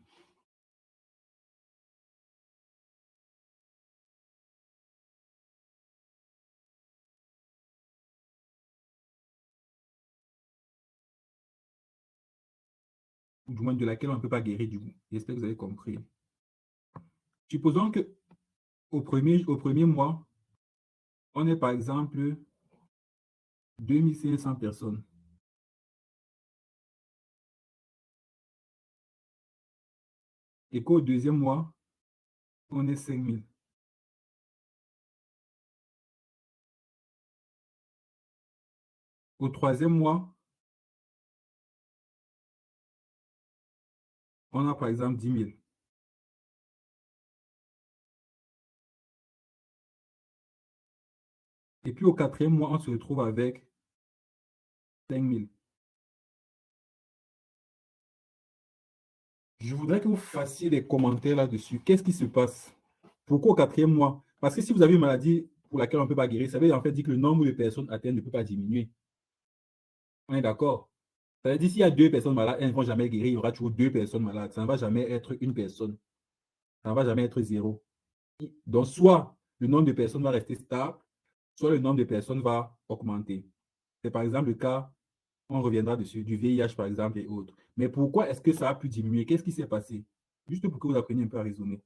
Ou du moins de laquelle on ne peut pas guérir du coup. J'espère que vous avez compris. Supposons que au premier mois, on est par exemple 2500 personnes. Et qu'au deuxième mois, on est 5000. Au troisième mois, on a par exemple 10 000. Et puis au quatrième mois, on se retrouve avec 5000. Je voudrais que vous fassiez des commentaires là-dessus. Qu'est-ce qui se passe? Pourquoi au quatrième mois? Parce que si vous avez une maladie pour laquelle on ne peut pas guérir, ça veut en fait dire que le nombre de personnes atteintes ne peut pas diminuer. On est d'accord? Ça veut dire s'il y a deux personnes malades, elles ne vont jamais guérir. Il y aura toujours deux personnes malades. Ça ne va jamais être une personne. Ça ne va jamais être zéro. Donc, soit le nombre de personnes va rester stable, soit le nombre de personnes va augmenter. C'est par exemple le cas, on reviendra dessus, du VIH par exemple et autres. Mais pourquoi est-ce que ça a pu diminuer? Qu'est-ce qui s'est passé? Juste pour que vous appreniez un peu à raisonner.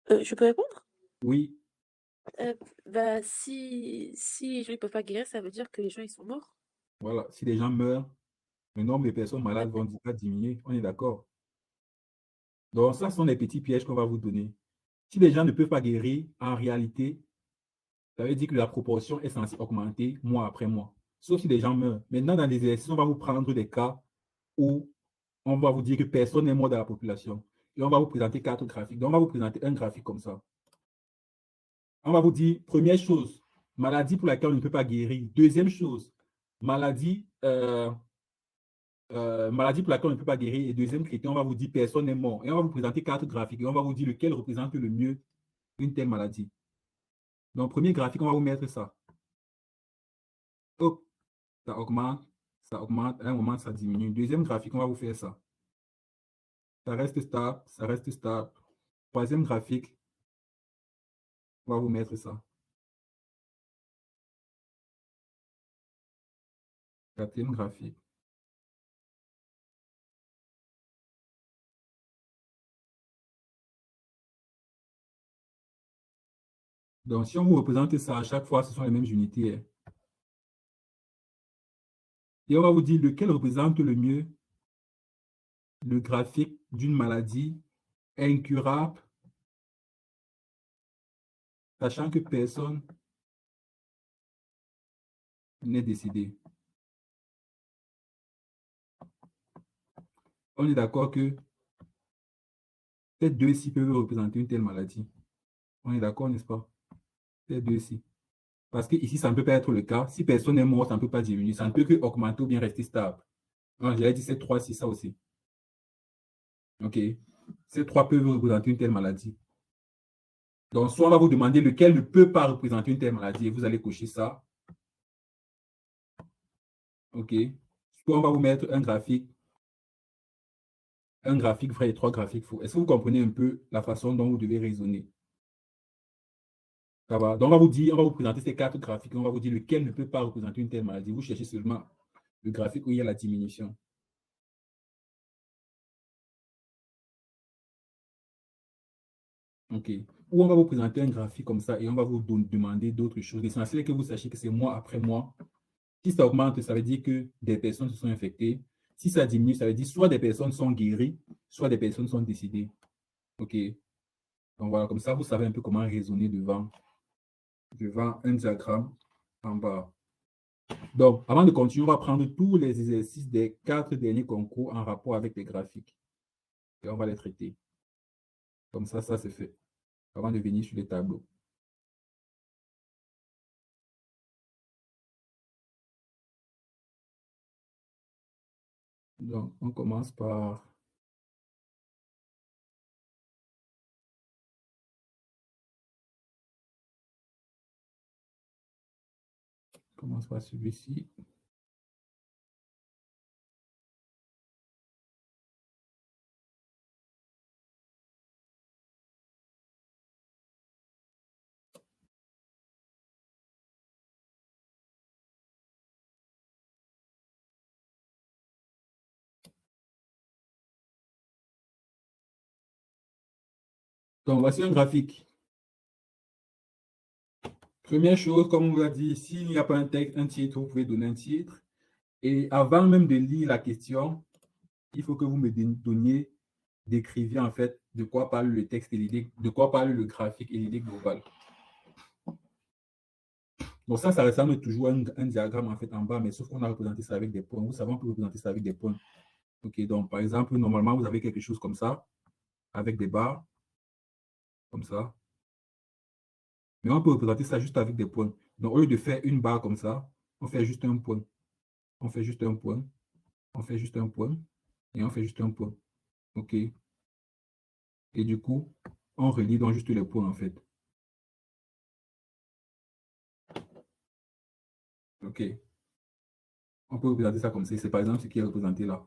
Je peux répondre? Oui, Bah, si les gens ne peuvent pas guérir, ça veut dire que les gens ils sont morts. voilà. Si les gens meurent, le nombre de personnes Ouais. malades va diminuer. On est d'accord. Donc, ça sont les petits pièges qu'on va vous donner. Si les gens ne peuvent pas guérir, en réalité, ça veut dire que la proportion est censée augmenter mois après mois. Sauf si les gens meurent. Maintenant, dans les exercices, on va vous prendre des cas où on va vous dire que personne n'est mort dans la population. Et on va vous présenter 4 graphiques. Donc, on va vous présenter un graphique comme ça. On va vous dire, première chose, maladie pour laquelle on ne peut pas guérir. Deuxième chose, maladie, maladie pour laquelle on ne peut pas guérir. Et deuxième critère, on va vous dire personne n'est mort. Et on va vous présenter 4 graphiques. Et on va vous dire lequel représente le mieux une telle maladie. Donc, premier graphique, on va vous mettre ça. Hop, ça augmente, à un moment, ça diminue. Deuxième graphique, on va vous faire ça. Ça reste stable, ça reste stable. Troisième graphique, on va vous mettre ça. Quatrième graphique. Donc, si on vous représente ça à chaque fois, ce sont les mêmes unités, hein. Et on va vous dire lequel représente le mieux le graphique d'une maladie incurable, sachant que personne n'est décédé. On est d'accord que ces deux-ci peuvent représenter une telle maladie. On est d'accord, n'est-ce pas? Ces deux-ci. Parce que ici, ça ne peut pas être le cas. Si personne n'est mort, ça ne peut pas diminuer. Ça ne peut que augmenter ou bien rester stable. Donc, j'avais dit ces trois, c'est ça aussi. OK. Ces trois peuvent représenter une telle maladie. Donc, soit on va vous demander lequel ne peut pas représenter une telle maladie et vous allez cocher ça. OK. Soit on va vous mettre un graphique vrai et trois graphiques faux. Est-ce que vous comprenez un peu la façon dont vous devez raisonner? Ça va. Donc, on va vous dire, on va vous présenter ces quatre graphiques. On va vous dire lequel ne peut pas représenter une telle maladie. Vous cherchez seulement le graphique où il y a la diminution. OK. Ou on va vous présenter un graphique comme ça et on va vous demander d'autres choses. L'essentiel est que vous sachiez que c'est mois après mois. Si ça augmente, ça veut dire que des personnes se sont infectées. Si ça diminue, ça veut dire soit des personnes sont guéries, soit des personnes sont décédées. OK. Donc voilà, comme ça, vous savez un peu comment raisonner devant un diagramme en bas. Donc, avant de continuer, on va prendre tous les exercices des 4 derniers concours en rapport avec les graphiques. Et on va les traiter. Comme ça c'est fait. Avant de venir sur les tableaux. Donc, on commence par... On commence par celui-ci. Donc, voici un graphique. Première chose, comme on vous l'a dit, s'il n'y a pas un texte, un titre, vous pouvez donner un titre. Et avant même de lire la question, il faut que vous me donniez, décriviez en fait de quoi parle le texte et l'idée, de quoi parle le graphique et l'idée globale. Donc ça ressemble toujours à un diagramme en fait en bas, mais sauf qu'on a représenté ça avec des points. Vous savez, on peut représenter ça avec des points. OK, donc par exemple, normalement, vous avez quelque chose comme ça, avec des barres, comme ça. Mais on peut représenter ça juste avec des points. Donc, au lieu de faire une barre comme ça, on fait juste un point. On fait juste un point. On fait juste un point. Et on fait juste un point. OK. Et du coup, on relie donc juste les points, en fait. OK. On peut représenter ça comme ça. C'est par exemple ce qui est représenté là.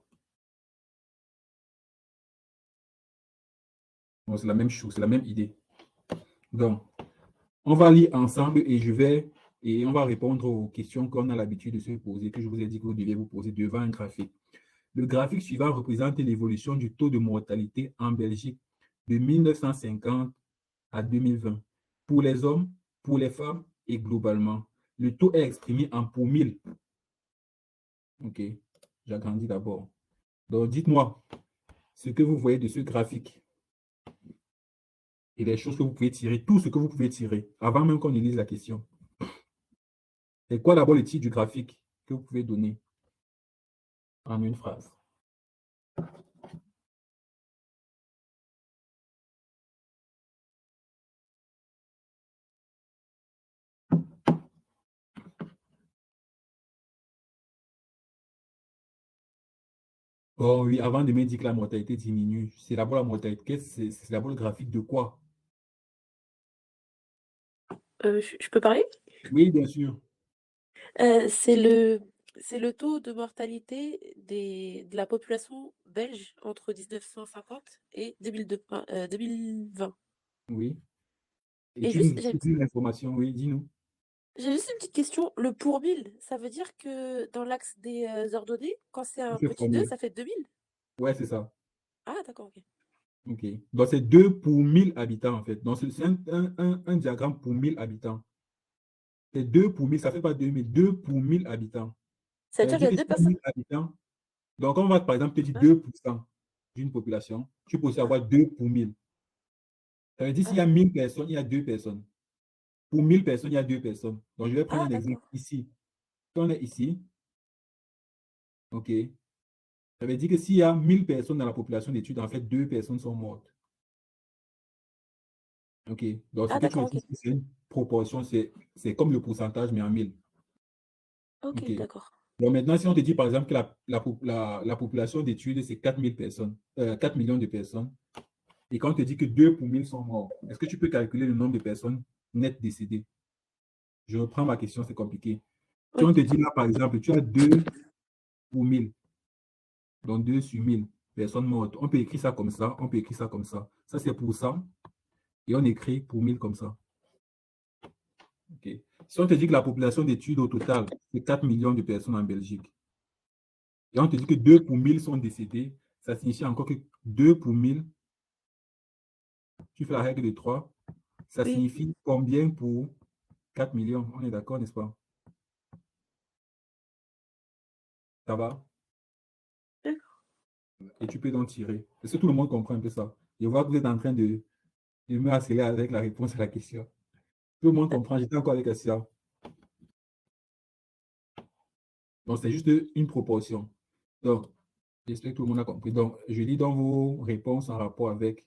Bon, c'est la même chose, c'est la même idée. Donc, on va lire ensemble et on va répondre aux questions qu'on a l'habitude de se poser, que je vous ai dit que vous deviez vous poser devant un graphique. Le graphique suivant représente l'évolution du taux de mortalité en Belgique de 1950 à 2020 pour les hommes, pour les femmes et globalement. Le taux est exprimé en pour 1000. OK, j'agrandis d'abord. Donc, dites-moi ce que vous voyez de ce graphique et les choses que vous pouvez tirer, tout ce que vous pouvez tirer, avant même qu'on ne lise la question. C'est quoi d'abord le titre du graphique que vous pouvez donner en une phrase? Oh oui, avant de me dire que la mortalité diminue, c'est d'abord la mortalité. C'est d'abord le graphique de quoi? Je peux parler? Oui, bien sûr. C'est le taux de mortalité de la population belge entre 1950 et 2020. Oui. Et Et tu juste, nous dis l'information, oui, dis-nous. j'ai juste une petite question. Le pour 1000, ça veut dire que dans l'axe des ordonnées, quand c'est On un fait petit 2, 3000. ça fait 2000? Ouais, c'est ça. Ah, d'accord, ok. OK. Donc, c'est 2 pour 1000 habitants, en fait. Donc, c'est un diagramme pour 1000 habitants. C'est 2 pour 1000, ça ne fait pas 2000, 2 pour 1000 habitants. Ça veut Ça veut dire qu'il dire y a que deux si tu as personnes. 1000 habitants, donc on va par exemple te dire Ah, 2% d'une population, tu peux aussi ah, avoir 2 pour 1000. Ça veut dire s'il y ah, a 1000 personnes, il y a 2 personnes. Pour 1000 personnes, il y a 2 personnes. Donc, je vais prendre ah, un exemple d'accord. ici. Si on est ici, OK, ça veut dire que s'il y a 1000 personnes dans la population d'études, en fait, 2 personnes sont mortes. OK. Donc, ce Ah, que tu me d'accord, dis, ok. c'est une proportion, c'est comme le pourcentage, mais en 1000. Ok, OK. d'accord. Donc, maintenant, si on te dit, par exemple, que la population d'études, c'est 4000 personnes, 4 millions de personnes, et quand on te dit que 2 pour 1000 sont morts, est-ce que tu peux calculer le nombre de personnes nettes décédées? Je reprends ma question, c'est compliqué. Si on Oui, te dit là, par exemple, tu as 2 pour 1000, donc 2 sur 1000 personnes mortes, on peut écrire ça comme ça, on peut écrire ça comme ça. Ça, c'est pour 100, et on écrit pour 1000 comme ça. OK. Si on te dit que la population d'études au total, c'est 4 millions de personnes en Belgique, et on te dit que 2 pour 1000 sont décédés, ça signifie encore que 2 pour 1000, tu fais la règle de 3, ça oui, signifie combien pour 4 millions? On est d'accord, n'est-ce pas? Ça va? d'accord. Et tu peux donc tirer. Est-ce que tout le monde comprend un peu ça? Je vois que vous êtes en train de me harceler avec la réponse à la question. Tout le monde comprend, j'étais encore avec ça. Donc, c'est juste une proportion. Donc, j'espère que tout le monde a compris. Donc, je lis dans vos réponses en rapport avec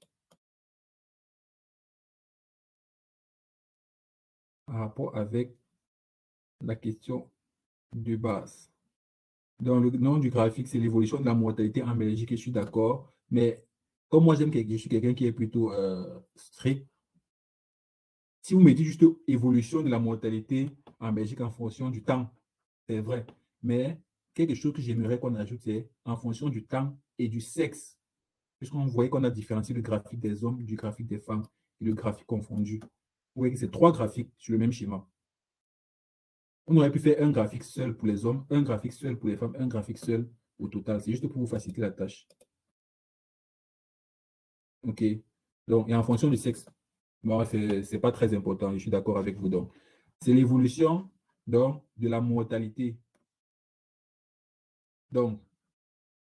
la question de base. Dans le nom du graphique, c'est l'évolution de la mortalité en Belgique, et je suis d'accord. Mais comme moi, je suis quelqu'un qui est plutôt strict. Si vous me dites juste évolution de la mortalité en Belgique en fonction du temps, c'est vrai. Mais quelque chose que j'aimerais qu'on ajoute, c'est en fonction du temps et du sexe. Puisqu'on voyait qu'on a différencié le graphique des hommes du graphique des femmes et le graphique confondu. Vous voyez que c'est 3 graphiques sur le même schéma. On aurait pu faire un graphique seul pour les hommes, un graphique seul pour les femmes, un graphique seul au total. C'est juste pour vous faciliter la tâche. OK. Donc, et en fonction du sexe, bon, c'est pas très important, je suis d'accord avec vous. Donc, c'est l'évolution donc, de la mortalité. Donc,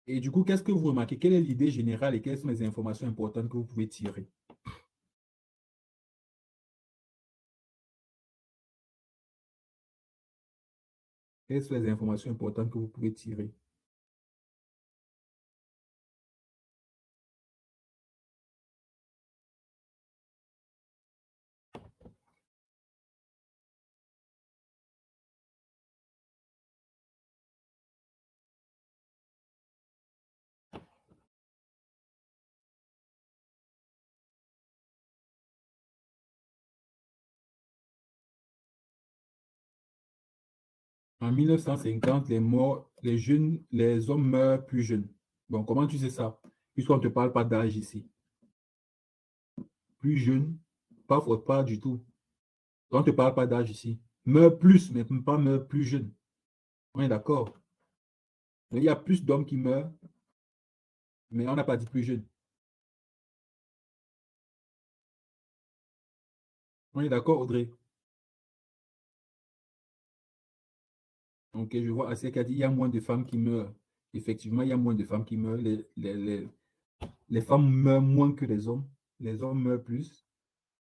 et du coup, qu'est-ce que vous remarquez? Quelle est l'idée générale et quelles sont les informations importantes que vous pouvez tirer? Quelles sont les informations importantes que vous pouvez tirer? En 1950, les hommes meurent plus jeunes. Bon, comment tu sais ça? Puisqu'on ne te parle pas d'âge ici. Plus jeune, pas du tout. On ne te parle pas d'âge ici. Meurt plus, mais pas meurt plus jeune. On est d'accord. Il y a plus d'hommes qui meurent, mais on n'a pas dit plus jeune. On est d'accord, Audrey? Donc, je vois assez qu'à dit il y a moins de femmes qui meurent. Effectivement, il y a moins de femmes qui meurent. Les femmes meurent moins que les hommes. Les hommes meurent plus.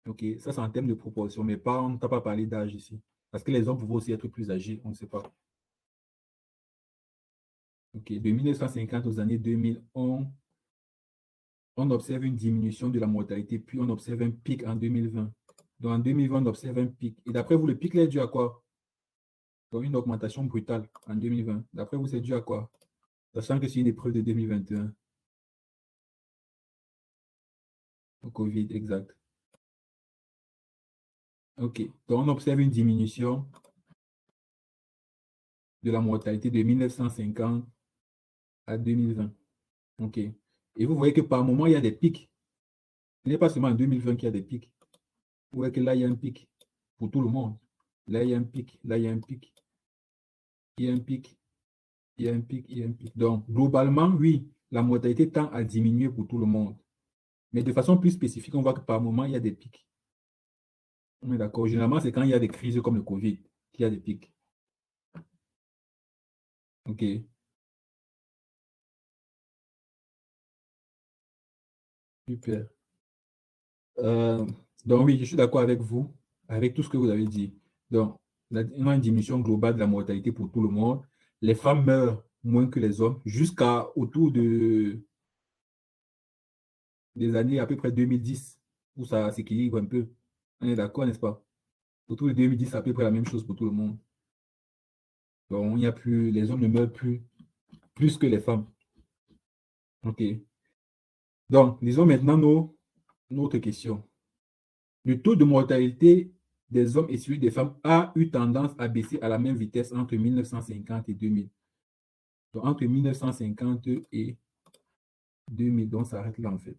OK, ça c'est en termes de proportion, mais pas, on ne t'a pas parlé d'âge ici. Parce que les hommes peuvent aussi être plus âgés, on ne sait pas. OK, de 1950 aux années 2000, on observe une diminution de la mortalité, puis on observe un pic en 2020. Donc en 2020, on observe un pic. Et d'après vous, le pic là est dû à quoi? Donc une augmentation brutale en 2020. D'après vous, c'est dû à quoi? Sachant que c'est une épreuve de 2021. Au Covid, exact. OK. Donc, on observe une diminution de la mortalité de 1950 à 2020. OK. Et vous voyez que par moment, il y a des pics. Ce n'est pas seulement en 2020 qu'il y a des pics. Vous voyez que là, il y a un pic pour tout le monde. Là, il y a un pic. Là, il y a un pic. Il y a un pic. Il y a un pic. Il y a un pic. Donc, globalement, oui, la mortalité tend à diminuer pour tout le monde. Mais de façon plus spécifique, on voit que par moment, il y a des pics. On est d'accord. Généralement, c'est quand il y a des crises comme le Covid qu'il y a des pics. OK. Super. Euh, donc oui, je suis d'accord avec vous, avec tout ce que vous avez dit. Donc, on a une diminution globale de la mortalité pour tout le monde. Les femmes meurent moins que les hommes jusqu'à autour des années à peu près 2010, où ça s'équilibre un peu. On est d'accord, n'est-ce pas? Autour de 2010, c'est à peu près la même chose pour tout le monde. Donc, il n'y a plus, les hommes ne meurent plus que les femmes. OK. Donc, lisons maintenant notre question. Le taux de mortalité des hommes et celui des femmes a eu tendance à baisser à la même vitesse entre 1950 et 2000. Donc, entre 1950 et 2000, donc ça arrête là en fait.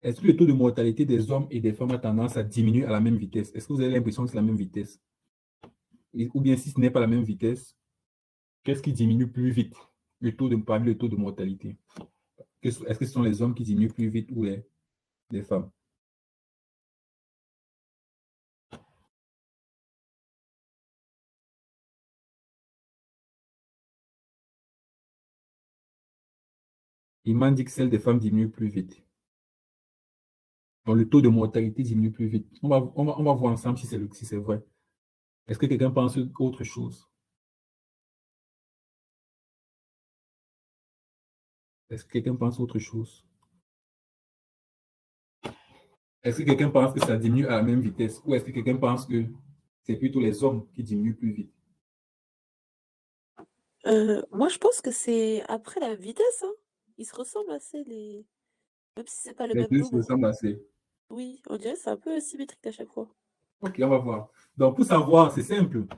Est-ce que le taux de mortalité des hommes et des femmes a tendance à diminuer à la même vitesse? Est-ce que vous avez l'impression que c'est la même vitesse? Ou bien si ce n'est pas la même vitesse, qu'est-ce qui diminue plus vite? Parmi le taux de mortalité. Est-ce que ce sont les hommes qui diminuent plus vite ou les femmes? Il m'a dit que celle des femmes diminue plus vite. Donc, le taux de mortalité diminue plus vite. On va voir ensemble si c'est vrai. Est-ce que quelqu'un pense autre chose? Est-ce que quelqu'un pense autre chose? Est-ce que quelqu'un pense que ça diminue à la même vitesse? Ou est-ce que quelqu'un pense que c'est plutôt les hommes qui diminuent plus vite? Moi, je pense que c'est après la vitesse, hein. Ils se ressemblent assez, même si c'est pas le Les même deux se nombre. ressemblent assez. Oui, on dirait que c'est un peu symétrique à chaque fois. Ok, on va voir. Donc, pour savoir, c'est simple.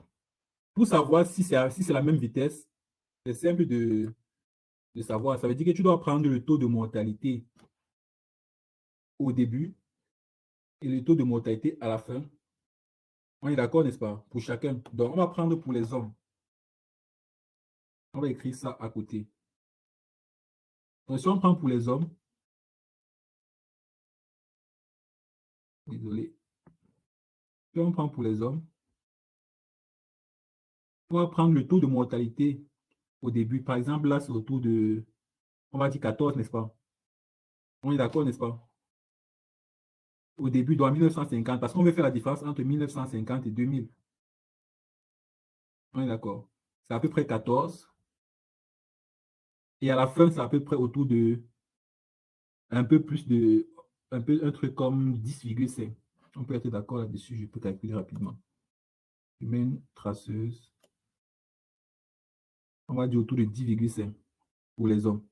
Pour savoir si c'est la même vitesse, c'est simple de savoir. Ça veut dire que tu dois prendre le taux de mortalité au début et le taux de mortalité à la fin. On est d'accord, n'est-ce pas? Pour chacun. Donc, on va prendre pour les hommes. On va écrire ça à côté. Donc, si on prend pour les hommes, désolé, si on prend pour les hommes, on va prendre le taux de mortalité au début. Par exemple, là, c'est autour de, on va dire 14, n'est-ce pas? On est d'accord, n'est-ce pas? Au début, dans 1950, parce qu'on veut faire la différence entre 1950 et 2000. On est d'accord. C'est à peu près 14. Et à la fin, c'est à peu près autour de un peu plus de, un truc comme 10,5. On peut être d'accord là-dessus, je peux calculer rapidement. Humaine traceuse, on va dire autour de 10,5 pour les hommes.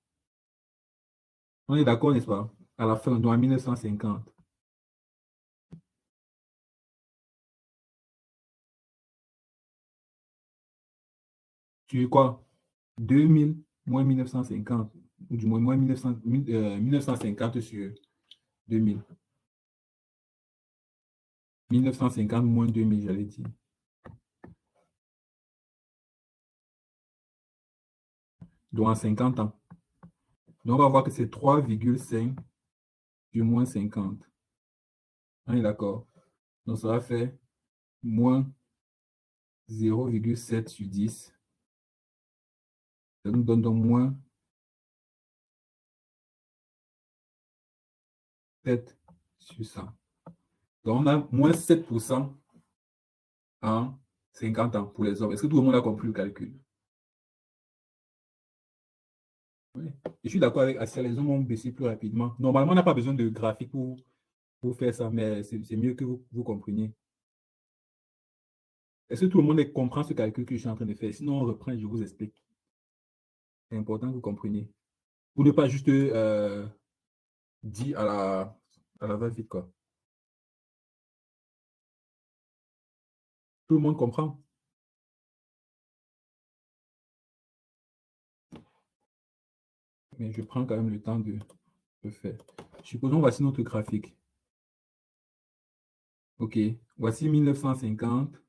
On est d'accord, n'est-ce pas? À la fin, donc en 1950. Tu es quoi? 2000 moins 1950, ou du moins moins 1900 1950 sur 2000. 1950 moins 2000, j'allais dire. Donc en 50 ans. Donc on va voir que c'est 3,5 sur moins 50. On est d'accord. Donc ça va faire moins 0,7 sur 10. Ça nous donne donc moins 7 sur 100. Donc on a moins 7% en 50 ans pour les hommes. Est-ce que tout le monde a compris le calcul? Oui. Je suis d'accord avec Assia, les hommes ont baissé plus rapidement. Normalement, on n'a pas besoin de graphique pour faire ça, mais c'est mieux que vous compreniez. Est-ce que tout le monde comprend ce calcul que je suis en train de faire? Sinon, on reprend et je vous explique. C'est important que vous compreniez. Pour ne pas juste dire à la va-vite, quoi. Tout le monde comprend? Mais je prends quand même le temps de le faire. Supposons, voici notre graphique. OK. Voici 1950.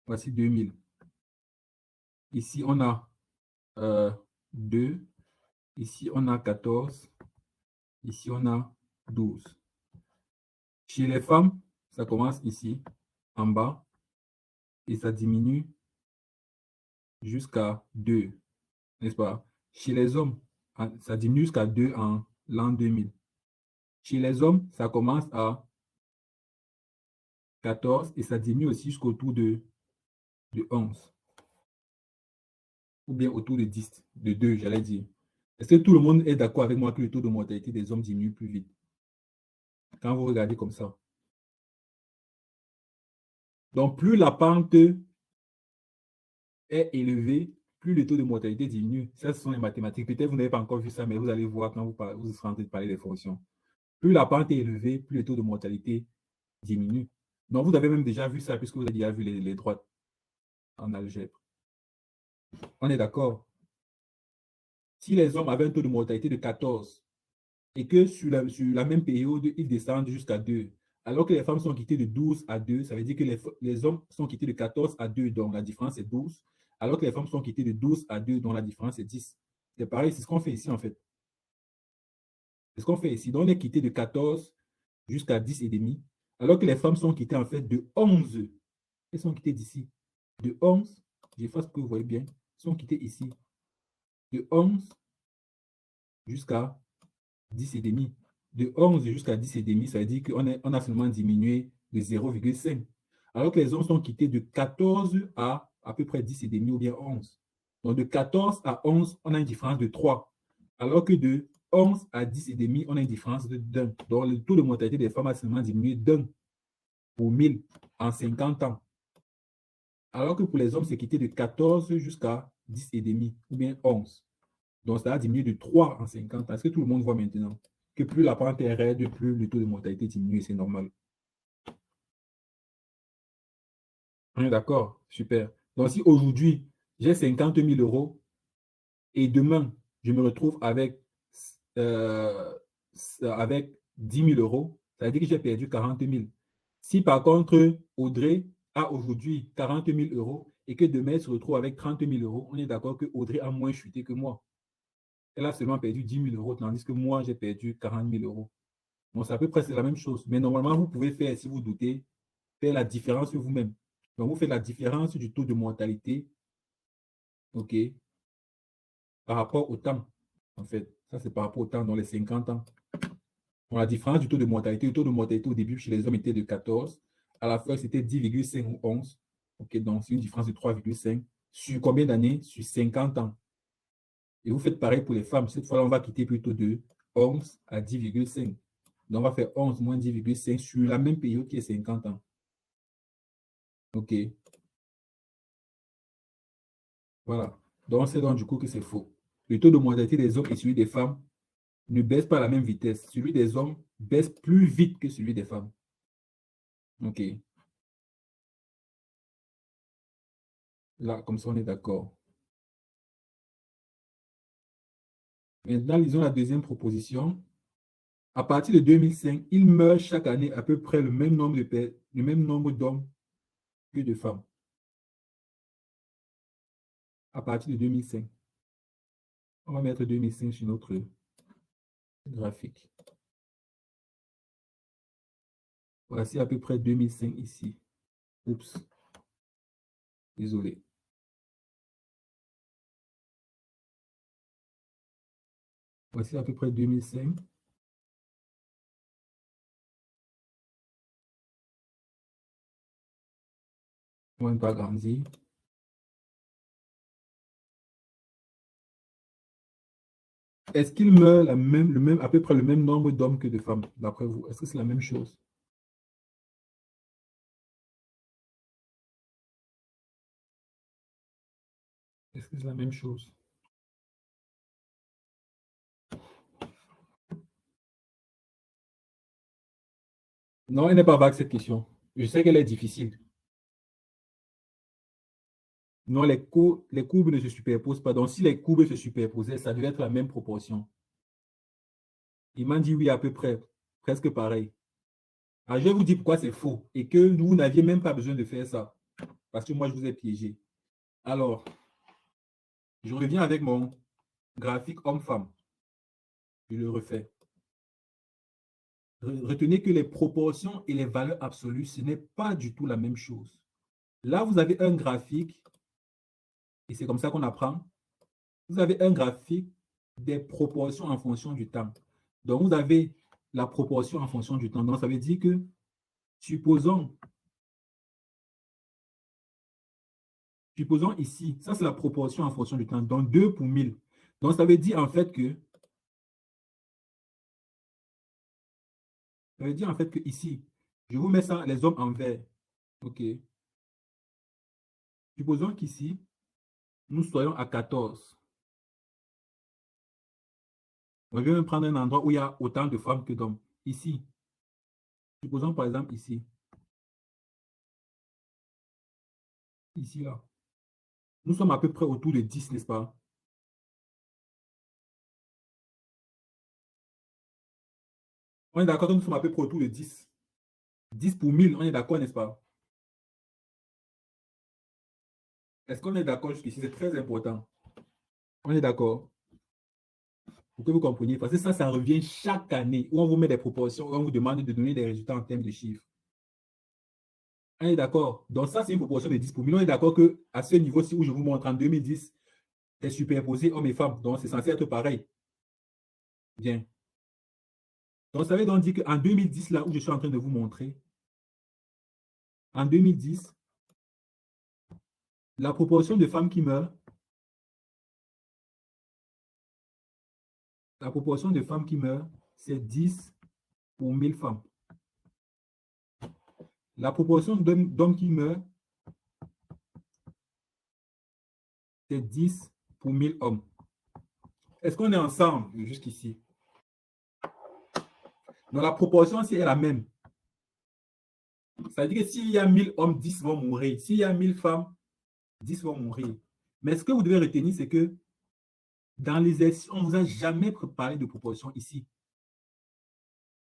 Voici 2000. Ici, on a 2. Ici, on a 14. Ici, on a 12. Chez les femmes, ça commence ici, en bas, et ça diminue jusqu'à 2, n'est-ce pas? Chez les hommes, ça diminue jusqu'à 2 en l'an 2000. Chez les hommes, ça commence à 14 et ça diminue aussi jusqu'autour de 11. Ou bien autour de 10, de 2, j'allais dire. Est-ce que tout le monde est d'accord avec moi que le taux de mortalité des hommes diminue plus vite quand vous regardez comme ça? Donc, plus la pente est élevée, plus le taux de mortalité diminue. Ça, ce sont les mathématiques. Peut-être vous n'avez pas encore vu ça, mais vous allez voir quand vous serez en train de parler des fonctions. Plus la pente est élevée, plus le taux de mortalité diminue. Donc, vous avez même déjà vu ça, puisque vous avez déjà vu les droites en algèbre. On est d'accord? Si les hommes avaient un taux de mortalité de 14 et que sur la même période, ils descendent jusqu'à 2, alors que les femmes sont quittées de 12 à 2, ça veut dire que les hommes sont quittés de 14 à 2, donc la différence est 12, alors que les femmes sont quittées de 12 à 2, donc la différence est 10. C'est pareil, c'est ce qu'on fait ici en fait. C'est ce qu'on fait ici. Donc on est quitté de 14 jusqu'à 10 et demi, alors que les femmes sont quittées en fait de 11. Elles sont quittées d'ici. De 11, j'efface que vous voyez bien, sont quittées ici. De 11 jusqu'à 10 et demi. De 11 jusqu'à 10 et demi, ça veut dire qu'on a seulement diminué de 0,5. Alors que les hommes sont quittés de 14 à peu près 10 et demi ou bien 11. Donc de 14 à 11, on a une différence de 3. Alors que de 11 à 10 et demi, on a une différence de 1. Donc le taux de mortalité des femmes a seulement diminué d'1 pour 1000 en 50 ans. Alors que pour les hommes, c'est quitté de 14 jusqu'à 10 et demi ou bien 11. Donc, ça a diminué de 3 en 50 ans. Est-ce que tout le monde voit maintenant que plus la pente est raide, plus le taux de mortalité diminue, c'est normal. On est d'accord? Super. Donc, si aujourd'hui, j'ai 50 000 euros et demain, je me retrouve euh, avec 10 000 euros, ça veut dire que j'ai perdu 40 000. Si par contre, Audrey a aujourd'hui 40 000 euros et que demain, elle se retrouve avec 30 000 euros, on est d'accord que Audrey a moins chuté que moi. Elle a seulement perdu 10 000 euros, tandis que moi, j'ai perdu 40 000 euros. Donc, c'est à peu près la même chose. Mais normalement, vous pouvez faire, si vous doutez, faire la différence vous-même. Donc, vous faites la différence du taux de mortalité, OK, par rapport au temps. En fait, ça, c'est par rapport au temps dans les 50 ans. Donc, la différence du taux de mortalité, le taux de mortalité au début chez les hommes était de 14. À la fin, c'était 10,5 ou 11. OK, donc c'est une différence de 3,5. Sur combien d'années? Sur 50 ans. Et vous faites pareil pour les femmes. Cette fois-là, on va quitter plutôt de 11 à 10,5. Donc, on va faire 11 moins 10,5 sur la même période qui est 50 ans. OK. Voilà. Donc, c'est donc du coup que c'est faux. Le taux de mortalité des hommes et celui des femmes ne baisse pas à la même vitesse. Celui des hommes baisse plus vite que celui des femmes. OK. Là, comme ça, on est d'accord. Maintenant, lisons la deuxième proposition. À partir de 2005, il meurt chaque année à peu près le même nombre d'hommes que de femmes. À partir de 2005. On va mettre 2005 sur notre graphique. Voici à peu près 2005 ici. Oups. Désolé. Voici à peu près 2005. On va pas agrandir. Est-ce qu'il meurt à peu près le même nombre d'hommes que de femmes, d'après vous? Est-ce que c'est la même chose? Est-ce que c'est la même chose? Non, elle n'est pas vague cette question. Je sais qu'elle est difficile. Non, les courbes ne se superposent pas. Donc, si les courbes se superposaient, ça devait être la même proportion. Il m'a dit oui, à peu près, presque pareil. Alors, je vais vous dire pourquoi c'est faux et que vous n'aviez même pas besoin de faire ça. Parce que moi, je vous ai piégé. Alors, je reviens avec mon graphique homme-femme. Je le refais. Retenez que les proportions et les valeurs absolues, ce n'est pas du tout la même chose. Là, vous avez un graphique, et c'est comme ça qu'on apprend. Vous avez un graphique des proportions en fonction du temps. Donc, vous avez la proportion en fonction du temps. Donc, ça veut dire que, supposons ici, ça c'est la proportion en fonction du temps, donc 2 pour 1000. Donc, ça veut dire en fait que, ici, je vous mets ça, les hommes en vert. OK. Supposons qu'ici, nous soyons à 14. On va même prendre un endroit où il y a autant de femmes que d'hommes. Ici, supposons par exemple ici. Ici, là. Nous sommes à peu près autour de 10, n'est-ce pas? On est d'accord que nous sommes à peu près autour de 10. 10 pour 1000, on est d'accord, n'est-ce pas? Est-ce qu'on est d'accord jusqu'ici? C'est très important. On est d'accord? Pour que vous compreniez, parce que ça revient chaque année où on vous met des proportions, où on vous demande de donner des résultats en termes de chiffres. On est d'accord? Donc ça, c'est une proportion de 10 pour 1000. On est d'accord qu'à ce niveau-ci où je vous montre en 2010, c'est superposé hommes et femmes. Donc c'est censé être pareil. Bien. Donc ça veut donc dire qu'en 2010, là où je suis en train de vous montrer, en 2010, la proportion de femmes qui meurent, c'est 10 pour 1000 femmes. La proportion d'hommes qui meurent, c'est 10 pour 1000 hommes. Est-ce qu'on est ensemble jusqu'ici? Donc la proportion, c'est la même. Ça veut dire que s'il y a 1000 hommes, 10 vont mourir. S'il y a 1000 femmes, 10 vont mourir. Mais ce que vous devez retenir, c'est que dans les exercices, on ne vous a jamais parlé de proportion ici.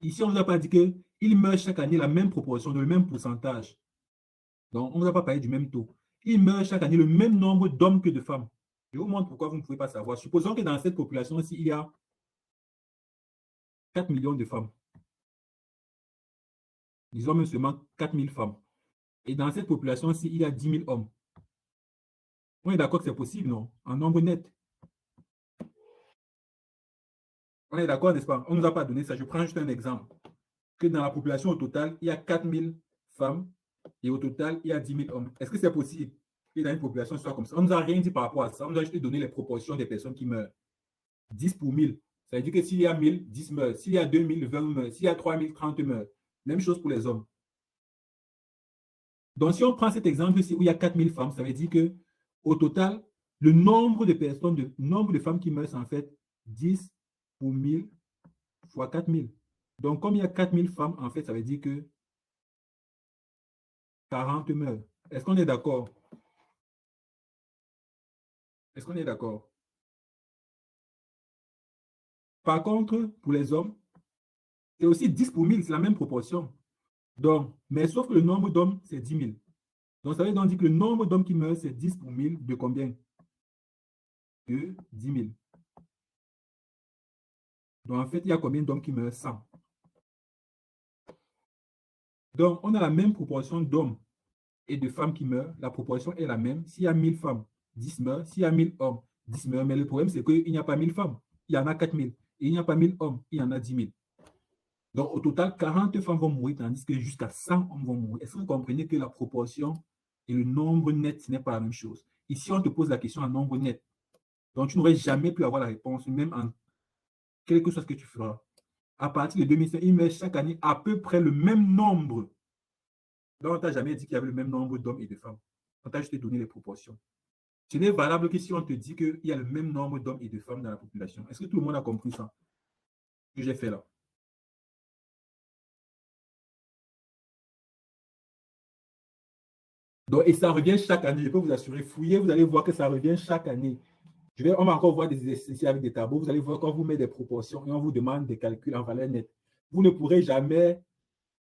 Ici, on ne vous a pas dit qu'il meurt chaque année la même proportion, le même pourcentage. Donc, on ne vous a pas parlé du même taux. Il meurt chaque année le même nombre d'hommes que de femmes. Je vous montre pourquoi vous ne pouvez pas savoir. Supposons que dans cette population-ci, il y a 4 millions de femmes. Disons même seulement 4000 femmes. Et dans cette population-ci, il y a 10 000 hommes. On est d'accord que c'est possible, non? En nombre net. On est d'accord, n'est-ce pas? On ne nous a pas donné ça. Je prends juste un exemple. Que dans la population au total, il y a 4000 femmes et au total, il y a 10 000 hommes. Est-ce que c'est possible que dans une population soit comme ça? On ne nous a rien dit par rapport à ça. On nous a juste donné les proportions des personnes qui meurent. 10 pour 1000. Ça veut dire que s'il y a 1000, 10 meurent. S'il y a 2000, 20 meurent. S'il y a 3000, 30 meurent. Même chose pour les hommes. Donc, si on prend cet exemple ici où il y a 4000 femmes, ça veut dire que au total, le nombre de personnes, le nombre de femmes qui meurent, c'est en fait 10 pour 1000 fois 4000. Donc, comme il y a 4000 femmes, en fait, ça veut dire que 40 meurent. Est-ce qu'on est d'accord? Est-ce qu'on est d'accord? Par contre, pour les hommes, c'est aussi 10 pour 1000, c'est la même proportion. Donc, mais sauf que le nombre d'hommes, c'est 10 000. Donc, ça veut donc dire que le nombre d'hommes qui meurent, c'est 10 pour 1000 de combien? De 10 000. Donc, en fait, il y a combien d'hommes qui meurent? 100. Donc, on a la même proportion d'hommes et de femmes qui meurent. La proportion est la même. S'il y a 1000 femmes, 10 meurent. S'il y a 1000 hommes, 10 meurent. Mais le problème, c'est qu'il n'y a pas 1000 femmes. Il y en a 4000. Et il n'y a pas 1000 hommes. Il y en a 10 000. Donc, au total, 40 femmes vont mourir, tandis que jusqu'à 100 hommes vont mourir. Est-ce que vous comprenez que la proportion et le nombre net, ce n'est pas la même chose? Ici, on te pose la question en nombre net. Donc, tu n'aurais jamais pu avoir la réponse, même en quel que soit ce que tu feras. À partir de 2005, il met chaque année à peu près le même nombre. Donc, on ne t'a jamais dit qu'il y avait le même nombre d'hommes et de femmes. On t'a juste donné les proportions. Ce n'est valable que si on te dit qu'il y a le même nombre d'hommes et de femmes dans la population. Est-ce que tout le monde a compris ça que j'ai fait là? Donc, et ça revient chaque année. Je peux vous assurer, fouillez, vous allez voir que ça revient chaque année. On va encore voir des exercices avec des tableaux. Vous allez voir quand vous met des proportions et on vous demande des calculs en valeur nette. Vous ne pourrez jamais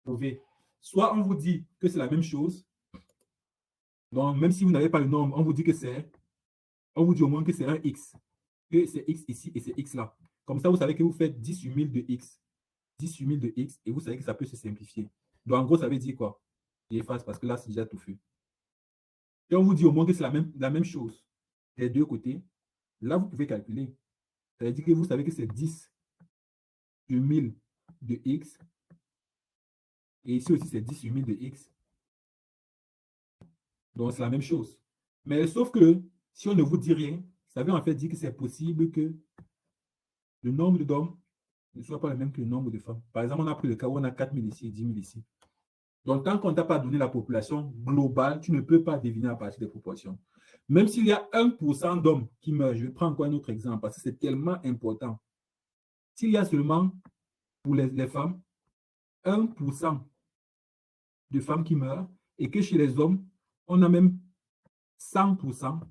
trouver. Soit on vous dit que c'est la même chose. Donc, même si vous n'avez pas le nombre, on vous dit que c'est, on vous dit au moins que c'est un X. Que c'est X ici et c'est X là. Comme ça, vous savez que vous faites 10 sur 1000 de X. 10 sur 1000 de X et vous savez que ça peut se simplifier. Donc, en gros, ça veut dire quoi? J'efface parce que là, c'est déjà tout fait. Et on vous dit au moins que c'est la même chose des deux côtés. Là, vous pouvez calculer. Ça veut dire que vous savez que c'est 10 sur 1000 de X. Et ici aussi, c'est 10 sur 1000 de X. Donc, c'est la même chose. Mais sauf que si on ne vous dit rien, ça veut en fait dire que c'est possible que le nombre d'hommes ne soit pas le même que le nombre de femmes. Par exemple, on a pris le cas où on a 4000 ici et 10 000 ici. Donc, tant qu'on ne t'a pas donné la population globale, tu ne peux pas deviner à partir des proportions. Même s'il y a 1% d'hommes qui meurent, je vais prendre encore un autre exemple parce que c'est tellement important. S'il y a seulement, pour les femmes, 1% de femmes qui meurent et que chez les hommes, on a même 100%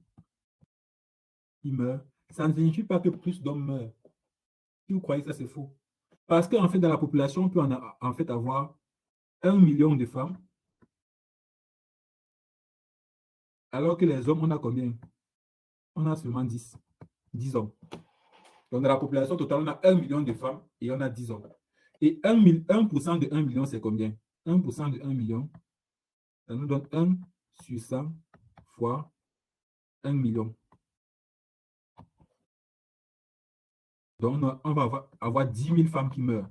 qui meurent, ça ne signifie pas que plus d'hommes meurent. Si vous croyez que ça, c'est faux. Parce qu'en fait, dans la population, on peut en fait avoir 1 million de femmes, alors que les hommes, on a combien? On a seulement 10 hommes. Donc, dans la population totale, on a 1 million de femmes et on a 10 hommes. Et 1% de 1 million, c'est combien? 1% de 1 million, ça nous donne 1 sur 100 fois 1 million. Donc, on va avoir 10 000 femmes qui meurent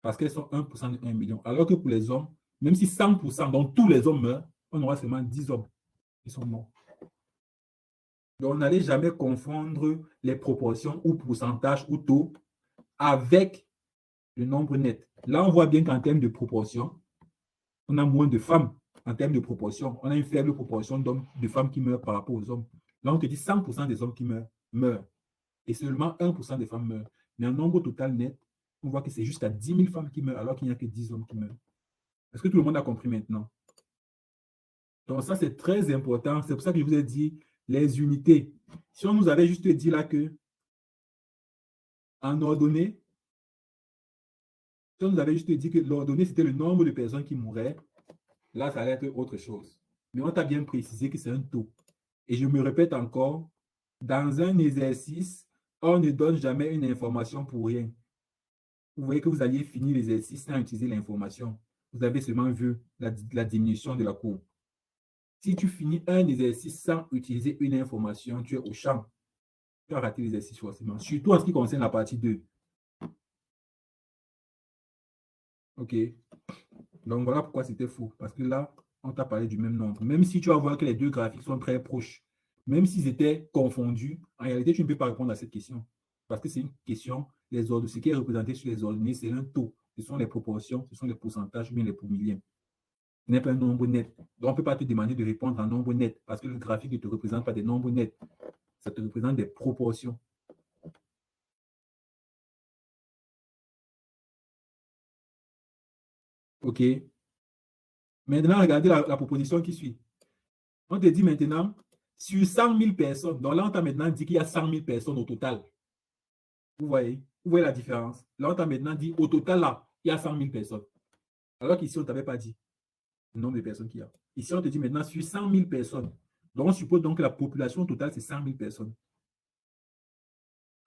parce qu'elles sont 1% de 1 million. Alors que pour les hommes, même si 100%, donc tous les hommes meurent, on aura seulement 10 hommes qui sont morts. Donc, on n'allait jamais confondre les proportions ou pourcentages ou taux avec le nombre net. Là, on voit bien qu'en termes de proportion, on a moins de femmes en termes de proportion. On a une faible proportion de femmes qui meurent par rapport aux hommes. Là, on te dit 100% des hommes qui meurent. Et seulement 1% des femmes meurent. Mais en nombre total net, on voit que c'est jusqu'à 10 000 femmes qui meurent alors qu'il n'y a que 10 hommes qui meurent. Est-ce que tout le monde a compris maintenant? Donc ça, c'est très important. C'est pour ça que je vous ai dit les unités. Si on nous avait juste dit là que en ordonnée, si on nous avait juste dit que l'ordonnée, c'était le nombre de personnes qui mourraient, là, ça allait être autre chose. Mais on t'a bien précisé que c'est un taux. Et je me répète encore, dans un exercice, on ne donne jamais une information pour rien. Vous voyez que vous alliez finir l'exercice sans utiliser l'information. Vous avez seulement vu la diminution de la courbe. Si tu finis un exercice sans utiliser une information, tu es au champ. Tu as raté l'exercice forcément. Surtout en ce qui concerne la partie 2. OK. Donc voilà pourquoi c'était faux. Parce que là, on t'a parlé du même nombre. Même si tu vas voir que les deux graphiques sont très proches, même s'ils étaient confondus, en réalité, tu ne peux pas répondre à cette question. Parce que c'est une question, les ordres, ce qui est représenté sur les ordonnées, c'est un taux. Ce sont les proportions, ce sont les pourcentages, bien les pourmilliens. Ce n'est pas un nombre net. Donc, on ne peut pas te demander de répondre en nombre net parce que le graphique ne te représente pas des nombres nets. Ça te représente des proportions. OK. Maintenant, regardez la proposition qui suit. On te dit maintenant, sur 100 000 personnes, donc là, on t'a maintenant dit qu'il y a 100 000 personnes au total. Vous voyez la différence? Là, on t'a maintenant dit, au total, là, il y a 100 000 personnes. Alors qu'ici, on ne t'avait pas dit le nombre de personnes qu'il y a. Ici, on te dit maintenant, sur 100 000 personnes. Donc, on suppose donc que la population totale, c'est 100 000 personnes.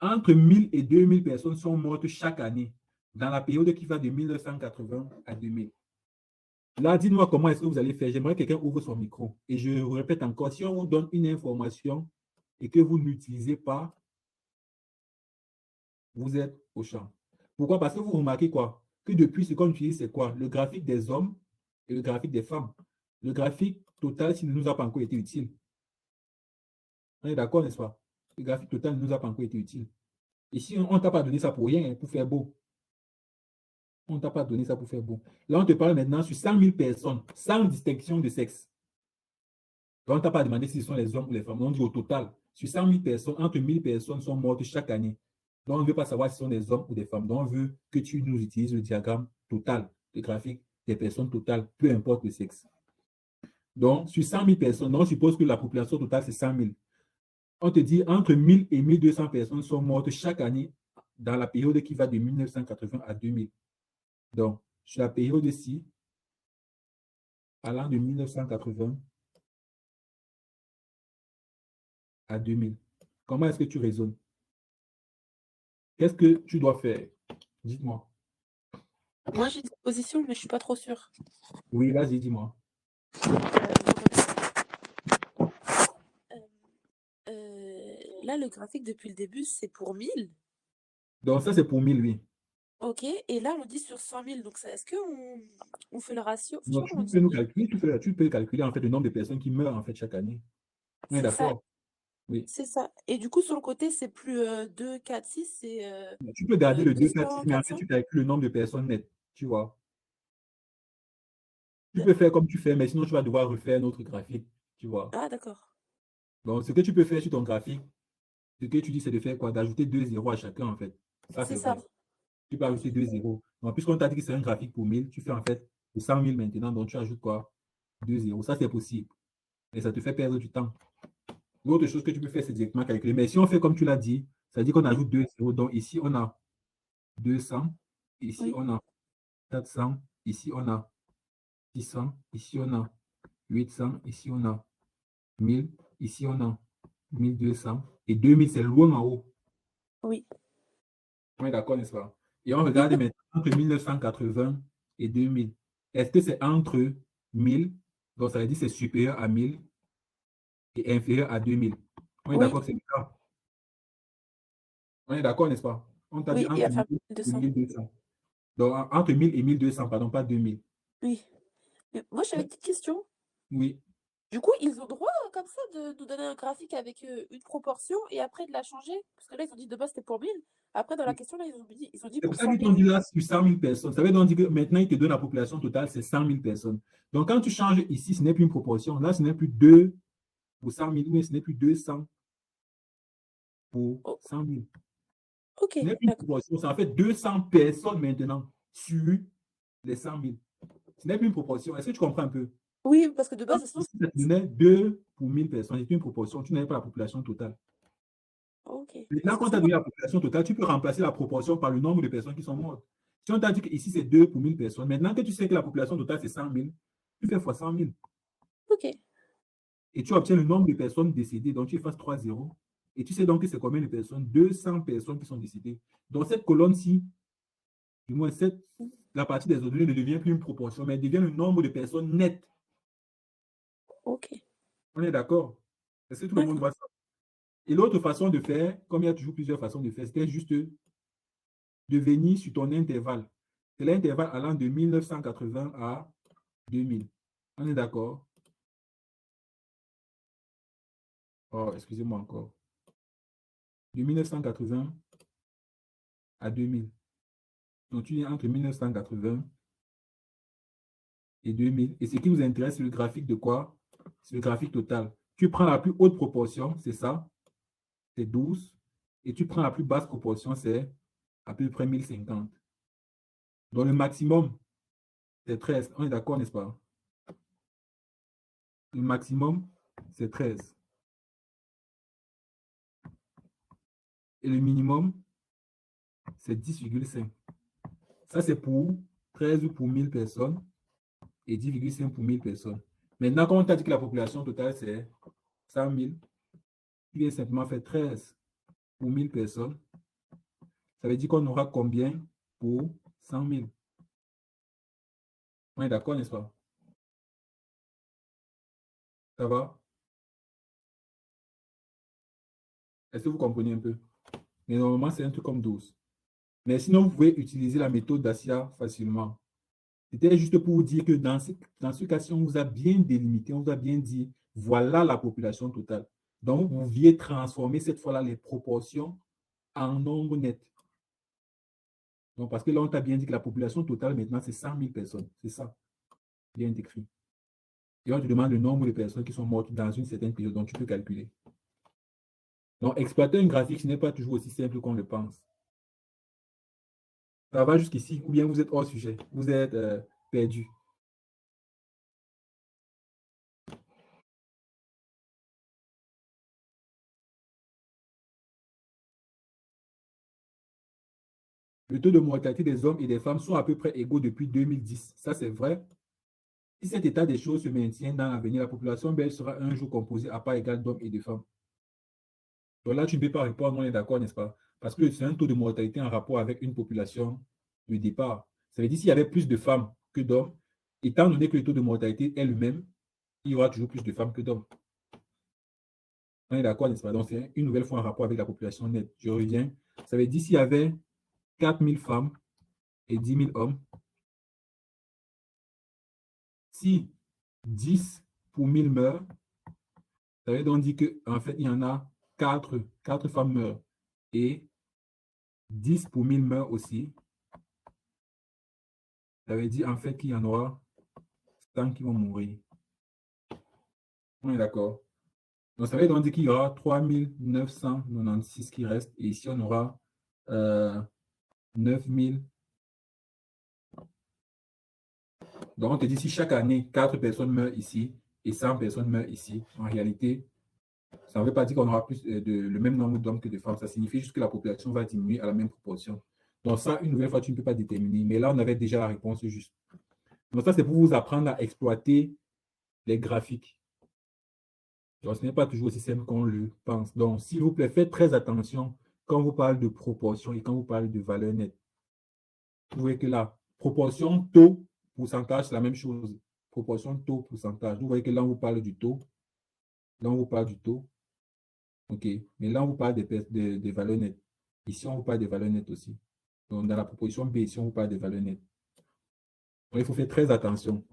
Entre 1000 et 2000 personnes sont mortes chaque année dans la période qui va de 1980 à 2000. Là, dites-moi comment est-ce que vous allez faire. J'aimerais que quelqu'un ouvre son micro. Et je vous répète encore, si on vous donne une information et que vous ne l'utilisez pas, vous êtes au champ. Pourquoi? Parce que vous remarquez quoi? Que depuis, ce qu'on utilise, c'est quoi? Le graphique des hommes et le graphique des femmes. Le graphique total, s'il ne nous a pas encore été utile. On est d'accord, n'est-ce pas? Le graphique total ne nous a pas encore été utile. Ici, on ne t'a pas donné ça pour rien, pour faire beau. On ne t'a pas donné ça pour faire beau. Là, on te parle maintenant sur 100 000 personnes, sans distinction de sexe. Donc, on ne t'a pas demandé si ce sont les hommes ou les femmes. On dit au total, sur 100 000 personnes, entre 1000 personnes sont mortes chaque année. Donc, on ne veut pas savoir si ce sont des hommes ou des femmes. Donc, on veut que tu nous utilises le diagramme total, le graphique des personnes totales, peu importe le sexe. Donc, sur 100 000 personnes, on suppose que la population totale, c'est 100 000. On te dit entre 1000 et 1200 personnes sont mortes chaque année dans la période qui va de 1980 à 2000. Donc, sur la période-ci, allant de 1980 à 2000, comment est-ce que tu raisonnes? Qu'est-ce que tu dois faire? Dites-moi. Moi, j'ai des positions, mais je ne suis pas trop sûre. Oui, vas-y, dis-moi. Là, le graphique depuis le début, c'est pour 1000. Donc, ça, c'est pour 1000, oui. Ok, et là, on dit sur 100 000. Donc, est-ce qu'on fait le ratio? Je sais Donc, pas comment on tu peux dit. nous calculer, tu peux calculer en fait le nombre de personnes qui meurent en fait chaque année. On est C'est ça, d'accord? Oui. c'est ça. Et du coup, sur le côté, c'est plus 2, 4, 6, c'est Tu peux garder le 2, 4, 6, 200, mais en fait, 400. tu calcules le nombre de personnes nettes, tu vois. Tu peux faire comme tu fais, mais sinon, tu vas devoir refaire un autre graphique, tu vois. Ah, d'accord. Donc, ce que tu peux faire sur ton graphique, ce que tu dis, c'est de faire quoi? D'ajouter 2 zéros à chacun, en fait. Ça, C'est c'est ça. vrai. Tu peux ajouter 2 zéros. Donc, puisqu'on t'a dit que c'est un graphique pour 1000, tu fais en fait pour 100 000 maintenant, donc tu ajoutes quoi? 2 zéros. Ça, c'est possible. Et ça te fait perdre du temps. L'autre chose que tu peux faire, c'est directement calculer. Mais si on fait comme tu l'as dit, ça dit qu'on Oui, ajoute 2 zéros. Donc, ici, on a 200. Ici, oui, on a 400. Ici, on a 600. Ici, on a 800. Ici, on a 1000. Ici, on a 1200. Et 2000, c'est loin en haut. oui. On est d'accord, n'est-ce pas? Et on Oui, regarde maintenant entre 1980 et 2000. Est-ce que c'est entre 1000, donc ça veut dire que c'est supérieur à 1000 et inférieur à 2000? On est oui, d'accord que c'est le cas. On est d'accord, n'est-ce pas? On t'a dit oui, il va entre faire 1000 et 200. 1200. Donc entre 1000 et 1200, pardon, pas 2000. Oui. Mais moi, j'avais une petite question. Oui. Du coup, ils ont droit, comme ça, de nous donner un graphique avec une proportion et après de la changer? Parce que là, ils ont dit de base, c'était pour 1000. Après, dans la question, là, ils ont dit C'est pour pour ça 100 qu'ils 000. t'ont dit là sur 100 000 personnes. Ça veut donc dire que maintenant, ils te donnent la population totale, c'est 100 000 personnes. Donc quand tu changes ici, ce n'est plus une proportion. Là, ce n'est plus 2 pour 100 000, mais ce n'est plus 200 pour Oh, 100 000. ok, Ce n'est plus une d'accord. proportion, c'est en fait 200 personnes maintenant sur les 100 000. Ce n'est plus une proportion. Est-ce que tu comprends un peu? Oui, parce que de base, sinon, Ici, ça te donnait 2 pour 1000 personnes. C'est une proportion. Tu n'avais pas la population totale. ok. Maintenant, Parce que quand tu as sinon, donné la population totale, tu peux remplacer la proportion par le nombre de personnes qui sont mortes. Si on t'a dit qu'ici, c'est 2 pour 1000 personnes, maintenant que tu sais que la population totale, c'est 100 000, tu fais fois 100 000. ok. Et tu obtiens le nombre de personnes décédées. Donc, tu effaces 3 zéros. Et tu sais donc que c'est combien de personnes? 200 personnes qui sont décédées. Donc, cette colonne-ci, du moins, la partie des données ne devient plus une proportion, mais elle devient le nombre de personnes nettes. Ok, On est d'accord? Est-ce que tout le monde d'accord. voit ça? Et l'autre façon de faire, comme il y a toujours plusieurs façons de faire, c'était juste de venir sur ton intervalle. C'est l'intervalle allant de 1980 à 2000. On est d'accord? Oh, excusez-moi encore. De 1980 à 2000. Donc, tu es entre 1980 et 2000. Et ce qui vous intéresse, c'est le graphique de quoi? C'est le graphique total. Tu prends la plus haute proportion, c'est ça, c'est 12. Et tu prends la plus basse proportion, c'est à peu près 1050. Donc, le maximum, c'est 13. On est d'accord, n'est-ce pas? Le maximum, c'est 13. Et le minimum, c'est 10,5. Ça, c'est pour 13 ou pour 1000 personnes et 10,5 pour 1000 personnes. Maintenant, quand on t'a dit que la population totale, c'est 100 000, tu viens simplement faire 13 pour 1000 personnes. Ça veut dire qu'on aura combien pour 100 000? On est d'accord, n'est-ce pas? Ça va? Est-ce que vous comprenez un peu? Mais normalement, c'est un truc comme 12. Mais sinon, vous pouvez utiliser la méthode d'Assia facilement. C'était juste pour vous dire que dans ce cas-ci, on vous a bien délimité, on vous a bien dit, voilà la population totale. Donc, vous pouviez transformer cette fois-là les proportions en nombre net. Donc, parce que là, on t'a bien dit que la population totale, maintenant, c'est 100 000 personnes. C'est ça, bien écrit. Et on te demande le nombre de personnes qui sont mortes dans une certaine période, donc tu peux calculer. Donc, exploiter un graphique, ce n'est pas toujours aussi simple qu'on le pense. Ça va jusqu'ici, ou bien vous êtes hors sujet, vous êtes perdu. Le taux de mortalité des hommes et des femmes sont à peu près égaux depuis 2010. Ça, c'est vrai. Si cet état des choses se maintient dans l'avenir, la population belge sera un jour composée à part égale d'hommes et de femmes. Donc là, tu ne peux pas répondre, on est d'accord, n'est-ce pas? Parce que c'est un taux de mortalité en rapport avec une population de départ. Ça veut dire s'il y avait plus de femmes que d'hommes, étant donné que le taux de mortalité est le même, il y aura toujours plus de femmes que d'hommes. On est d'accord, n'est-ce pas? Donc c'est une nouvelle fois en rapport avec la population nette. Je reviens. Ça veut dire s'il y avait 4000 femmes et 10 000 hommes, si 10 pour 1000 meurent, ça veut donc dire qu'en fait, il y en a 4 femmes meurent et 10 pour 1000 meurent aussi. Ça veut dire en fait qu'il y en aura 100 qui vont mourir. On est d'accord. Donc ça veut donc dire qu'il y aura 3996 qui restent et ici on aura 9000. Donc on te dit si chaque année 4 personnes meurent ici et 100 personnes meurent ici, en réalité, ça ne veut pas dire qu'on aura plus le même nombre d'hommes que de femmes. Ça signifie juste que la population va diminuer à la même proportion. Donc ça, une nouvelle fois, tu ne peux pas déterminer. Mais là, on avait déjà la réponse juste. Donc ça, c'est pour vous apprendre à exploiter les graphiques. Donc, ce n'est pas toujours aussi simple qu'on le pense. Donc, s'il vous plaît, faites très attention quand vous parlez de proportion et quand vous parlez de valeur nette. Vous voyez que la proportion taux, pourcentage, c'est la même chose. Proportion taux, pourcentage. Vous voyez que là, on vous parle du taux. Là, on vous parle du taux. OK. Mais là, on vous parle des valeurs nettes. Ici, on vous parle des valeurs nettes aussi. Donc, dans la proposition B, ici, on vous parle des valeurs nettes. Donc, il faut faire très attention.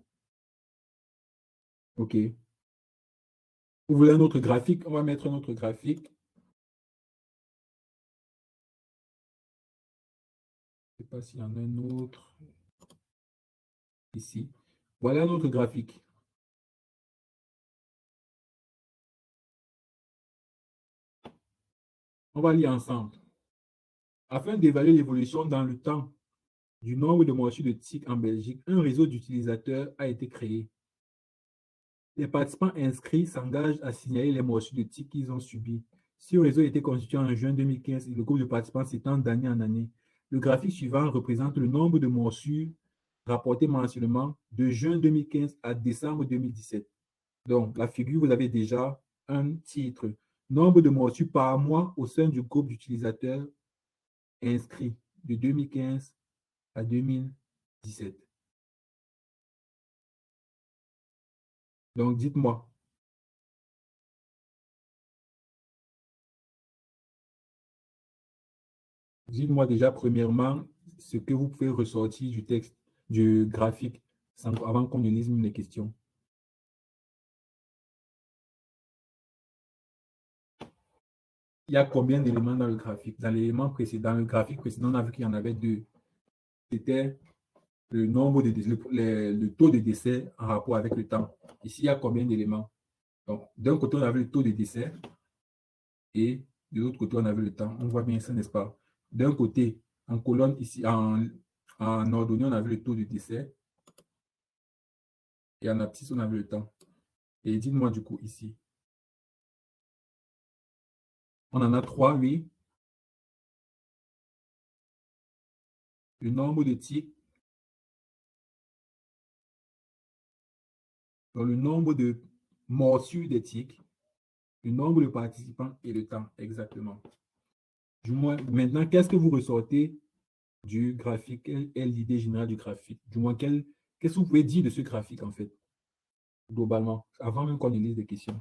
OK. Vous voulez un autre graphique? On va mettre un autre graphique. Je ne sais pas s'il y en a un autre ici. Voilà un autre graphique. On va lire ensemble. Afin d'évaluer l'évolution dans le temps du nombre de morsures de tiques en Belgique, un réseau d'utilisateurs a été créé. Les participants inscrits s'engagent à signaler les morsures de tiques qu'ils ont subies. Si le réseau a été constitué en juin 2015 et le groupe de participants s'étend d'année en année, le graphique suivant représente le nombre de morsures rapportées mensuellement de juin 2015 à décembre 2017. Donc, la figure, vous avez déjà un titre. Nombre de morsures par mois au sein du groupe d'utilisateurs inscrits de 2015 à 2017. Donc, dites-moi déjà premièrement ce que vous pouvez ressortir du texte, du graphique, avant qu'on ne lise même les questions. Il y a combien d'éléments dans le graphique? Dans l'élément précédent, le graphique précédent, on a vu qu'il y en avait deux. C'était le nombre de le taux de décès en rapport avec le temps. Ici, il y a combien d'éléments? Donc, d'un côté, on avait le taux de décès et de l'autre côté, on avait le temps. On voit bien ça, n'est-ce pas? D'un côté, en colonne, ici, en ordonnée, on avait le taux de décès et en abscisse, on avait le temps. Et dites-moi du coup ici. On en a trois, oui. Le nombre de tics, donc le nombre de morsures des tiques, le nombre de participants et le temps, exactement. Du moins, maintenant, qu'est-ce que vous ressortez du graphique? Quelle est l'idée générale du graphique? Du moins, qu'est-ce que vous pouvez dire de ce graphique, en fait, globalement, avant même qu'on ne lise des questions?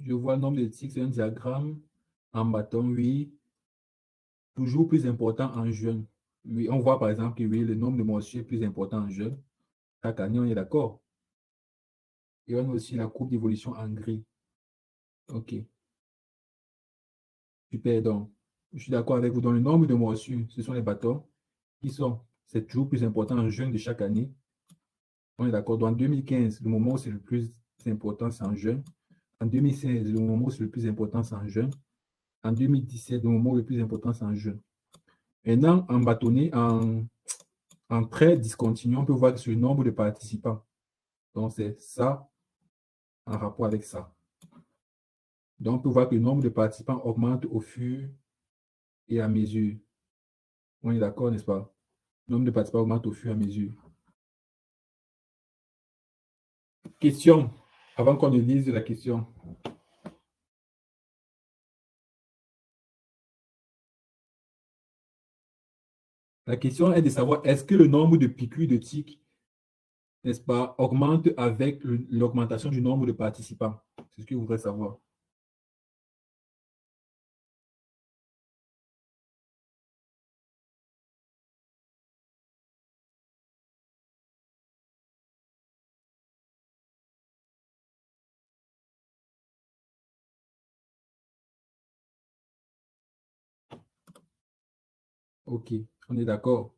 Je vois le nombre de tics, c'est un diagramme en bâton, oui. Toujours plus important en jeune. Oui, on voit par exemple que oui, le nombre de morsures est plus important en jeune. Chaque année, on est d'accord. Et on a aussi la courbe d'évolution en gris. OK. Super, donc, je suis d'accord avec vous. Dans le nombre de morsures, ce sont les bâtons qui sont, c'est toujours plus important en juin de chaque année. On est d'accord. Donc, en 2015, le moment où c'est le plus important, c'est en juin. En 2016, le moment où c'est le plus important, c'est en juin. En 2017, le moment le plus important, c'est en juin. Maintenant, en bâtonnet, en trait discontinu, on peut voir que c'est le nombre de participants. Donc, c'est ça en rapport avec ça. Donc, on peut voir que le nombre de participants augmente au fur et à mesure. On est d'accord, n'est-ce pas? Le nombre de participants augmente au fur et à mesure. Question, avant qu'on ne lise la question. La question est de savoir, est-ce que le nombre de piqûres de tiques, n'est-ce pas, augmente avec l'augmentation du nombre de participants? C'est ce que je voudrais savoir. OK, on est d'accord.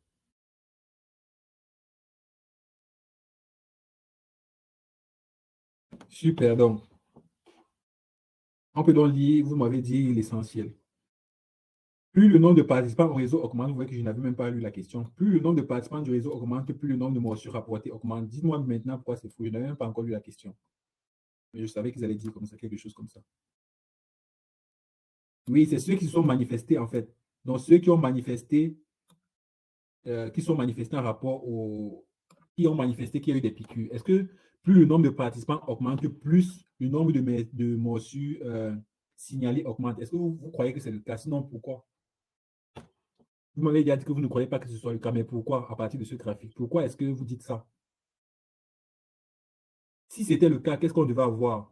Super, donc, on peut donc lire, vous m'avez dit l'essentiel. Plus le nombre de participants au réseau augmente, vous voyez que je n'avais même pas lu la question. Plus le nombre de participants du réseau augmente, plus le nombre de morsures rapportées augmente. Dites-moi maintenant pourquoi c'est faux. Je n'avais même pas encore lu la question. Mais je savais qu'ils allaient dire comme ça, quelque chose comme ça. Oui, c'est ceux qui se sont manifestés, en fait. Donc, ceux qui ont manifesté, qui sont manifestés en rapport au... qui ont manifesté qu'il y a eu des piqûres. Est-ce que plus le nombre de participants augmente, plus le nombre de morsures signalées augmente? Est-ce que vous croyez que c'est le cas? Sinon, pourquoi? Vous m'avez déjà dit que vous ne croyez pas que ce soit le cas, mais pourquoi à partir de ce graphique? Pourquoi est-ce que vous dites ça? Si c'était le cas, qu'est-ce qu'on devait avoir?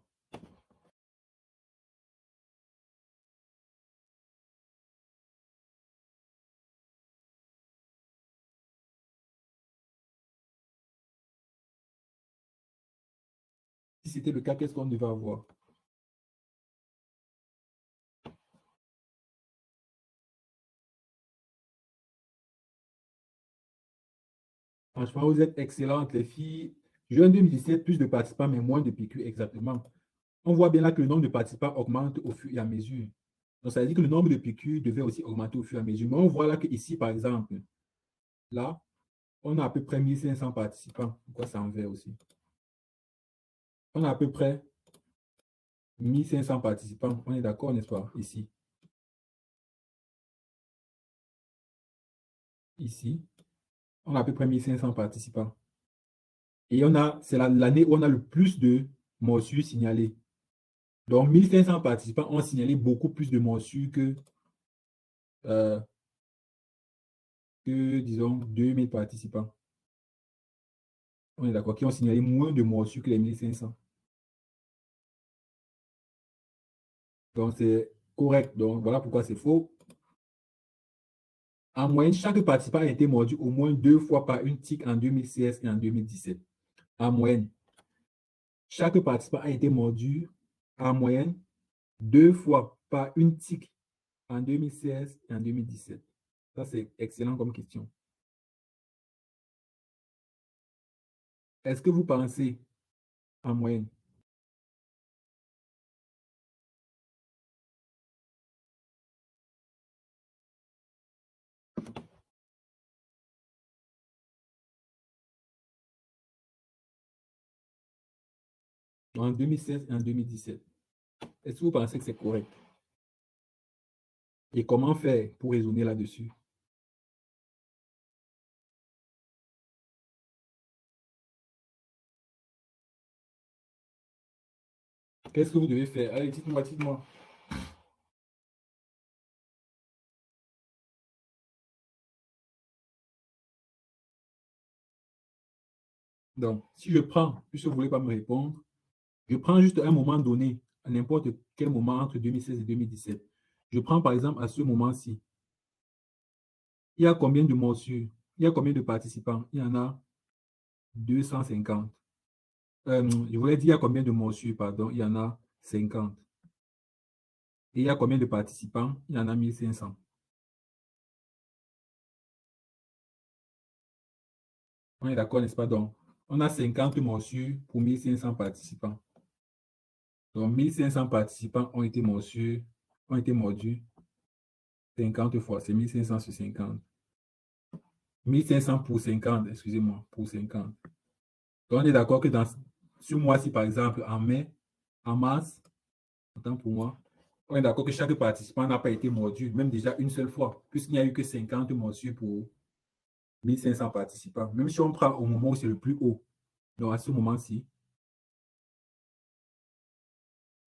Si c'était le cas, qu'est-ce qu'on devait avoir? Franchement, vous êtes excellentes, les filles. Juin 2017, plus de participants, mais moins de piqûres, exactement. On voit bien là que le nombre de participants augmente au fur et à mesure. Donc, ça veut dire que le nombre de piqûres devait aussi augmenter au fur et à mesure. Mais on voit là qu'ici, par exemple, là, on a à peu près 1500 participants. Pourquoi c'est en vert aussi? On a à peu près 1500 participants. On est d'accord, n'est-ce pas? Ici. Ici. On a à peu près 1500 participants. Et c'est l'année où on a le plus de morsures signalées. Donc, 1500 participants ont signalé beaucoup plus de morsures euh, disons, 2000 participants. On est d'accord, qui ont signalé moins de morsures que les 1500. Donc, c'est correct. Donc, voilà pourquoi c'est faux. En moyenne, chaque participant a été mordu au moins 2 fois par une tique en 2016 et en 2017. En moyenne, chaque participant a été mordu en moyenne 2 fois par une tique en 2016 et en 2017. Ça, c'est excellent comme question. Est-ce que vous pensez en moyenne? En 2016 et en 2017. Est-ce que vous pensez que c'est correct? Et comment faire pour raisonner là-dessus? Qu'est-ce que vous devez faire? Allez, dites-moi, dites-moi. Donc, si je prends, puisque vous ne voulez pas me répondre, je prends juste un moment donné, à n'importe quel moment entre 2016 et 2017. Je prends par exemple à ce moment-ci. Il y a combien de morsures? Il y a combien de participants? Il y en a 250. Je voulais dire il y a combien de morsures, pardon? Il y en a 50. Et il y a combien de participants? Il y en a 1500. On est d'accord, n'est-ce pas? Donc, on a 50 morsures pour 1500 participants. Donc, 1500 participants ont été mordus 50 fois. C'est 1500 sur 50. 1500 pour 50, excusez-moi, pour 50. Donc, on est d'accord que dans ce mois-ci, par exemple, en mars, autant pour moi, on est d'accord que chaque participant n'a pas été mordu, même déjà une seule fois, puisqu'il n'y a eu que 50 morsures pour 1500 participants. Même si on prend au moment où c'est le plus haut, donc à ce moment-ci,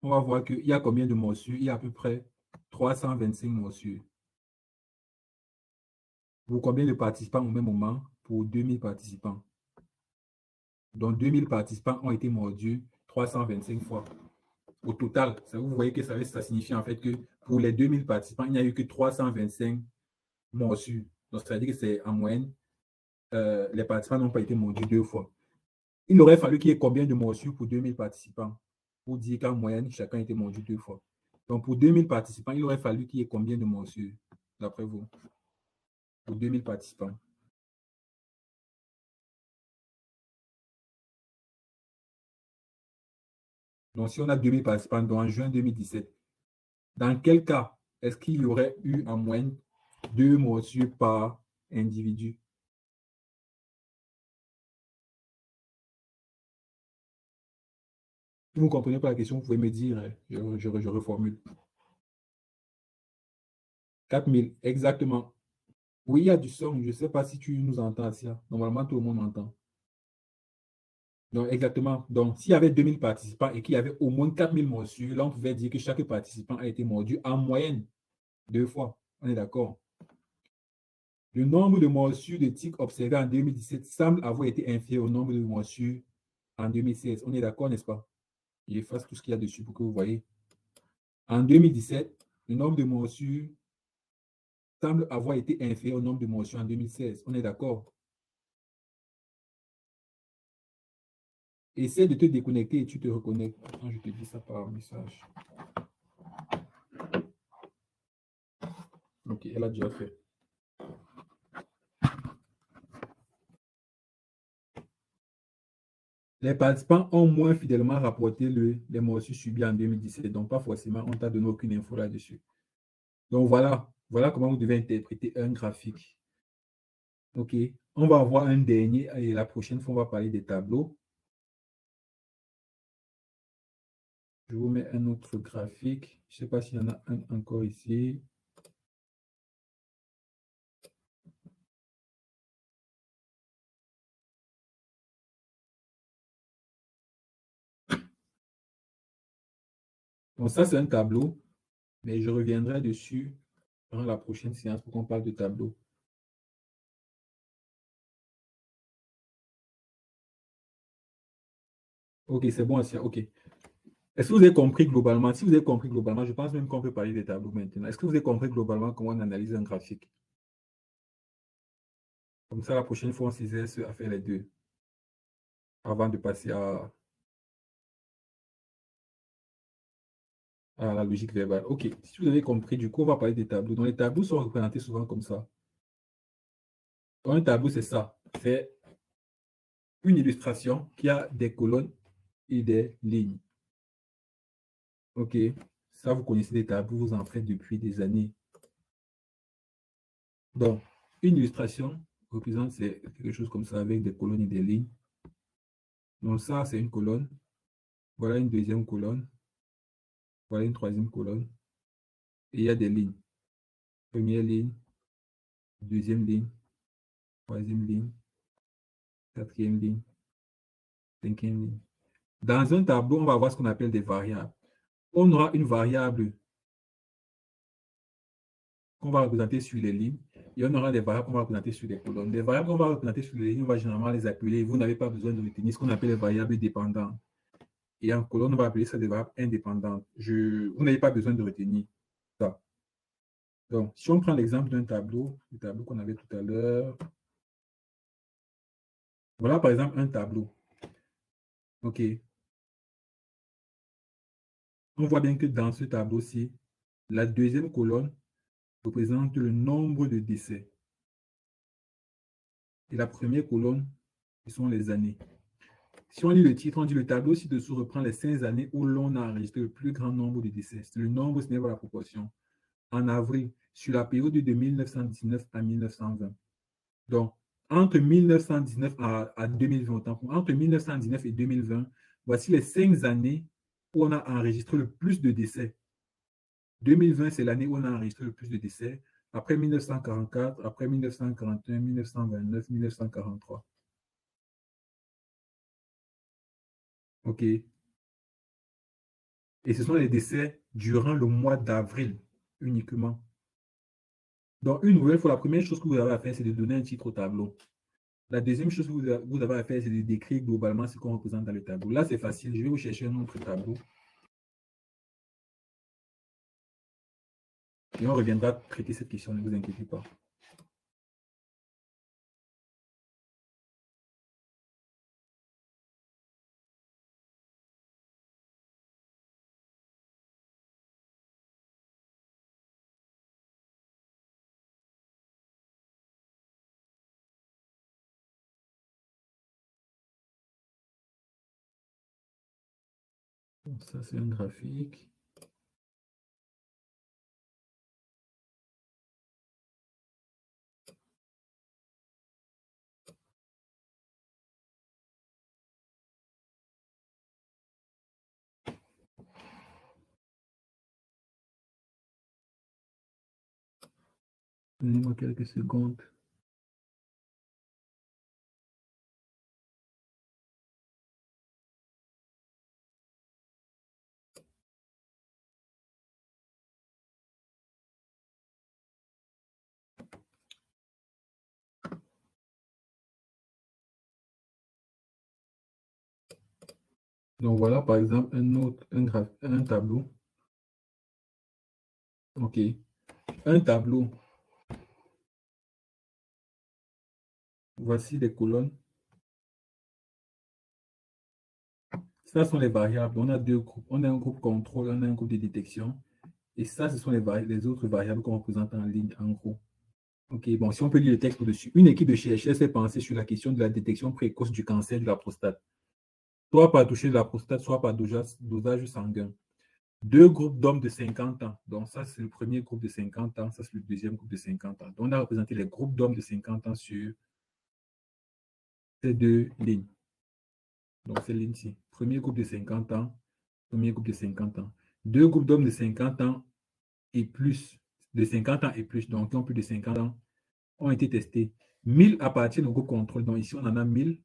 on va voir qu'il y a combien de morsures? Il y a à peu près 325 morsures. Pour combien de participants au même moment? Pour 2000 participants. Donc 2000 participants ont été mordus 325 fois. Au total, ça, vous voyez que ça signifie en fait que pour les 2000 participants, il n'y a eu que 325 morsures. Donc, ça veut dire que c'est en moyenne, les participants n'ont pas été mordus 2 fois. Il aurait fallu qu'il y ait combien de morsures pour 2000 participants pour dire qu'en moyenne, chacun a été mordu 2 fois. Donc, pour 2000 participants, il aurait fallu qu'il y ait combien de morsures, d'après vous, pour 2000 participants? Donc, si on a 2000 participants en juin 2017, dans quel cas est-ce qu'il y aurait eu en moyenne 2 morsures par individu? Si vous ne comprenez pas la question, vous pouvez me dire, je reformule. 4000, exactement. Oui, il y a du son. Je ne sais pas si tu nous entends, Sia. Normalement, tout le monde entend. Donc, exactement. Donc, s'il y avait 2000 participants et qu'il y avait au moins 4000 morsures, là, on pouvait dire que chaque participant a été mordu en moyenne 2 fois. On est d'accord. Le nombre de morsures de tiques observées en 2017 semble avoir été inférieur au nombre de morsures en 2016. On est d'accord, n'est-ce pas? J'efface tout ce qu'il y a dessus pour que vous voyez. En 2017, le nombre de morsures semble avoir été inférieur au nombre de morsures en 2016. On est d'accord? Essaie de te déconnecter et tu te reconnectes. Attends, je te dis ça par message. Ok, elle a déjà fait. Les participants ont moins fidèlement rapporté les morsures subies en 2017. Donc, pas forcément, on t'a donné aucune info là-dessus. Donc, voilà comment vous devez interpréter un graphique. Ok, on va avoir un dernier et la prochaine fois, on va parler des tableaux. Je vous mets un autre graphique. Je ne sais pas s'il y en a un encore ici. Donc, ça, c'est un tableau, mais je reviendrai dessus dans la prochaine séance pour qu'on parle de tableau. Ok, c'est bon, Asia. Ok. Est-ce que vous avez compris globalement? Si vous avez compris globalement, je pense même qu'on peut parler des tableaux maintenant. Est-ce que vous avez compris globalement comment on analyse un graphique? Comme ça, la prochaine fois, on s'exerce à faire les deux avant de passer à la logique verbale. Ok, si vous avez compris, du coup, on va parler des tableaux. Donc, les tableaux sont représentés souvent comme ça. Donc, un tableau, c'est ça. C'est une illustration qui a des colonnes et des lignes. Ok, ça, vous connaissez les tableaux, vous en faites depuis des années. Donc, une illustration représente quelque chose comme ça avec des colonnes et des lignes. Donc, ça, c'est une colonne. Voilà une deuxième colonne. Voilà une troisième colonne. Et il y a des lignes. Première ligne, deuxième ligne, troisième ligne, quatrième ligne, cinquième ligne. Dans un tableau, on va voir ce qu'on appelle des variables. On aura une variable qu'on va représenter sur les lignes et on aura des variables qu'on va représenter sur les colonnes. Les variables qu'on va représenter sur les lignes, on va généralement les appeler. Vous n'avez pas besoin de retenir ce qu'on appelle les variables dépendantes. Et en colonne, on va appeler ça des variables indépendantes. Vous n'avez pas besoin de retenir ça. Donc, si on prend l'exemple d'un tableau, le tableau qu'on avait tout à l'heure, voilà par exemple un tableau. OK. On voit bien que dans ce tableau-ci, La deuxième colonne représente le nombre de décès. Et la première colonne, ce sont les années. Si on lit le titre, on dit le tableau ci-dessous reprend les 5 années où l'on a enregistré le plus grand nombre de décès. Le nombre, ce n'est pas la proportion. En avril, sur la période de 1919 à 1920. Donc, entre 1919 à 2020, entre 1919 et 2020, voici les 5 années où on a enregistré le plus de décès. 2020, c'est l'année où on a enregistré le plus de décès. Après 1944, après 1941, 1929, 1943. OK. Et ce sont les décès durant le mois d'avril uniquement. Donc, une nouvelle fois, la première chose que vous avez à faire, c'est de donner un titre au tableau. La deuxième chose que vous avez à faire, c'est de décrire globalement ce qu'on représente dans le tableau. Là, c'est facile. Je vais vous chercher un autre tableau. Et on reviendra traiter cette question, ne vous inquiétez pas. Donc, ça, c'est un graphique. Donnez-moi quelques secondes. Donc voilà, par exemple, un tableau. OK. Un tableau. Voici les colonnes. Ça sont les variables. On a deux groupes. On a un groupe contrôle, on a un groupe de détection. Et ça, ce sont les autres variables qu'on représente en ligne, en gros. OK, bon, si on peut lire le texte au-dessus. Une équipe de chercheurs s'est penchée sur la question de la détection précoce du cancer de la prostate, soit par toucher de la prostate, soit par dosage sanguin. Deux groupes d'hommes de 50 ans. Donc, ça, c'est le premier groupe de 50 ans. Ça, c'est le deuxième groupe de 50 ans. Donc, on a représenté les groupes d'hommes de 50 ans sur ces deux lignes. Donc, ces lignes-ci. Premier groupe de 50 ans, premier groupe de 50 ans. Deux groupes d'hommes de 50 ans et plus, de 50 ans et plus, donc qui ont plus de 50 ans, ont été testés. 1000 appartiennent au groupe contrôle. Donc, ici, on en a 1000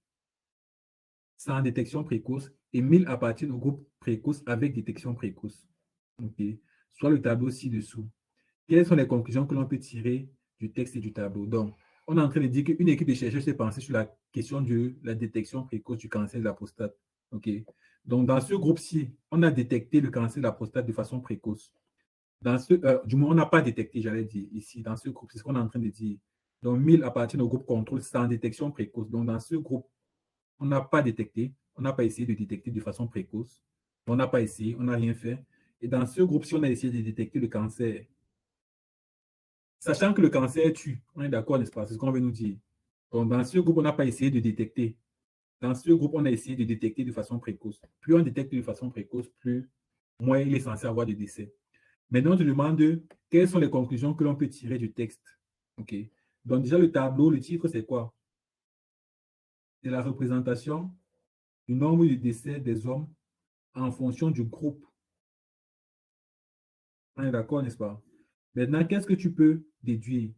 sans détection précoce et 1000 appartiennent au groupe précoce avec détection précoce. Okay. Soit le tableau ci-dessous. Quelles sont les conclusions que l'on peut tirer du texte et du tableau? Donc, on est en train de dire qu'une équipe de chercheurs s'est penchée sur la question de la détection précoce du cancer de la prostate. Okay. Donc, dans ce groupe-ci, on a détecté le cancer de la prostate de façon précoce. Du moins, on n'a pas détecté, j'allais dire, ici, dans ce groupe, c'est ce qu'on est en train de dire. Donc, 1000 appartiennent au groupe contrôle sans détection précoce. Donc, dans ce groupe, on n'a pas détecté, on n'a pas essayé de détecter de façon précoce. On n'a pas essayé, on n'a rien fait. Et dans ce groupe, si on a essayé de détecter le cancer, sachant que le cancer tue, on est d'accord, n'est-ce pas? C'est ce qu'on veut nous dire. Donc, dans ce groupe, on n'a pas essayé de détecter. Dans ce groupe, on a essayé de détecter de façon précoce. Plus on détecte de façon précoce, plus moins il est censé avoir de décès. Maintenant, on te demande quelles sont les conclusions que l'on peut tirer du texte. OK. Donc, déjà, le tableau, le titre, c'est quoi? C'est la représentation du nombre de décès des hommes en fonction du groupe. On est d'accord, n'est-ce pas? Maintenant, qu'est-ce que tu peux déduire?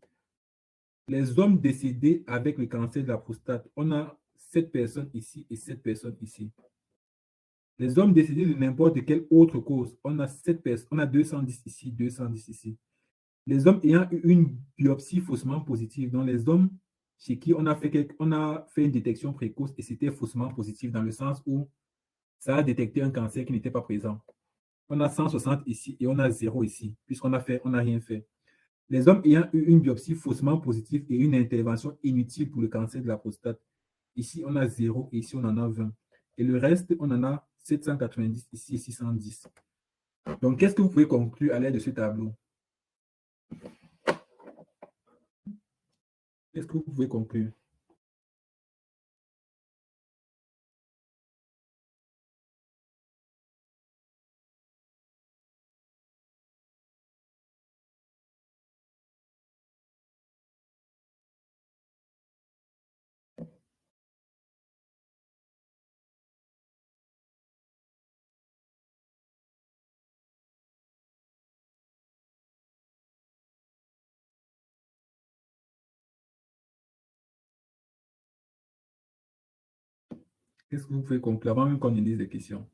Les hommes décédés avec le cancer de la prostate, on a 7 personnes ici et 7 personnes ici. Les hommes décédés de n'importe quelle autre cause, on a 7 personnes, on a 210 ici, 210 ici. Les hommes ayant eu une biopsie faussement positive, donc les hommes chez qui on a fait une détection précoce et c'était faussement positif dans le sens où ça a détecté un cancer qui n'était pas présent. On a 160 ici et on a 0 ici, puisqu'on n'a rien fait. Les hommes ayant eu une biopsie faussement positive et une intervention inutile pour le cancer de la prostate, ici on a 0 et ici on en a 20. Et le reste, on en a 790 ici et 610. Donc, qu'est-ce que vous pouvez conclure à l'aide de ce tableau? Qu'est-ce que vous pouvez conclure? Qu'est-ce que vous pouvez conclure avant même qu'on ne lise des questions?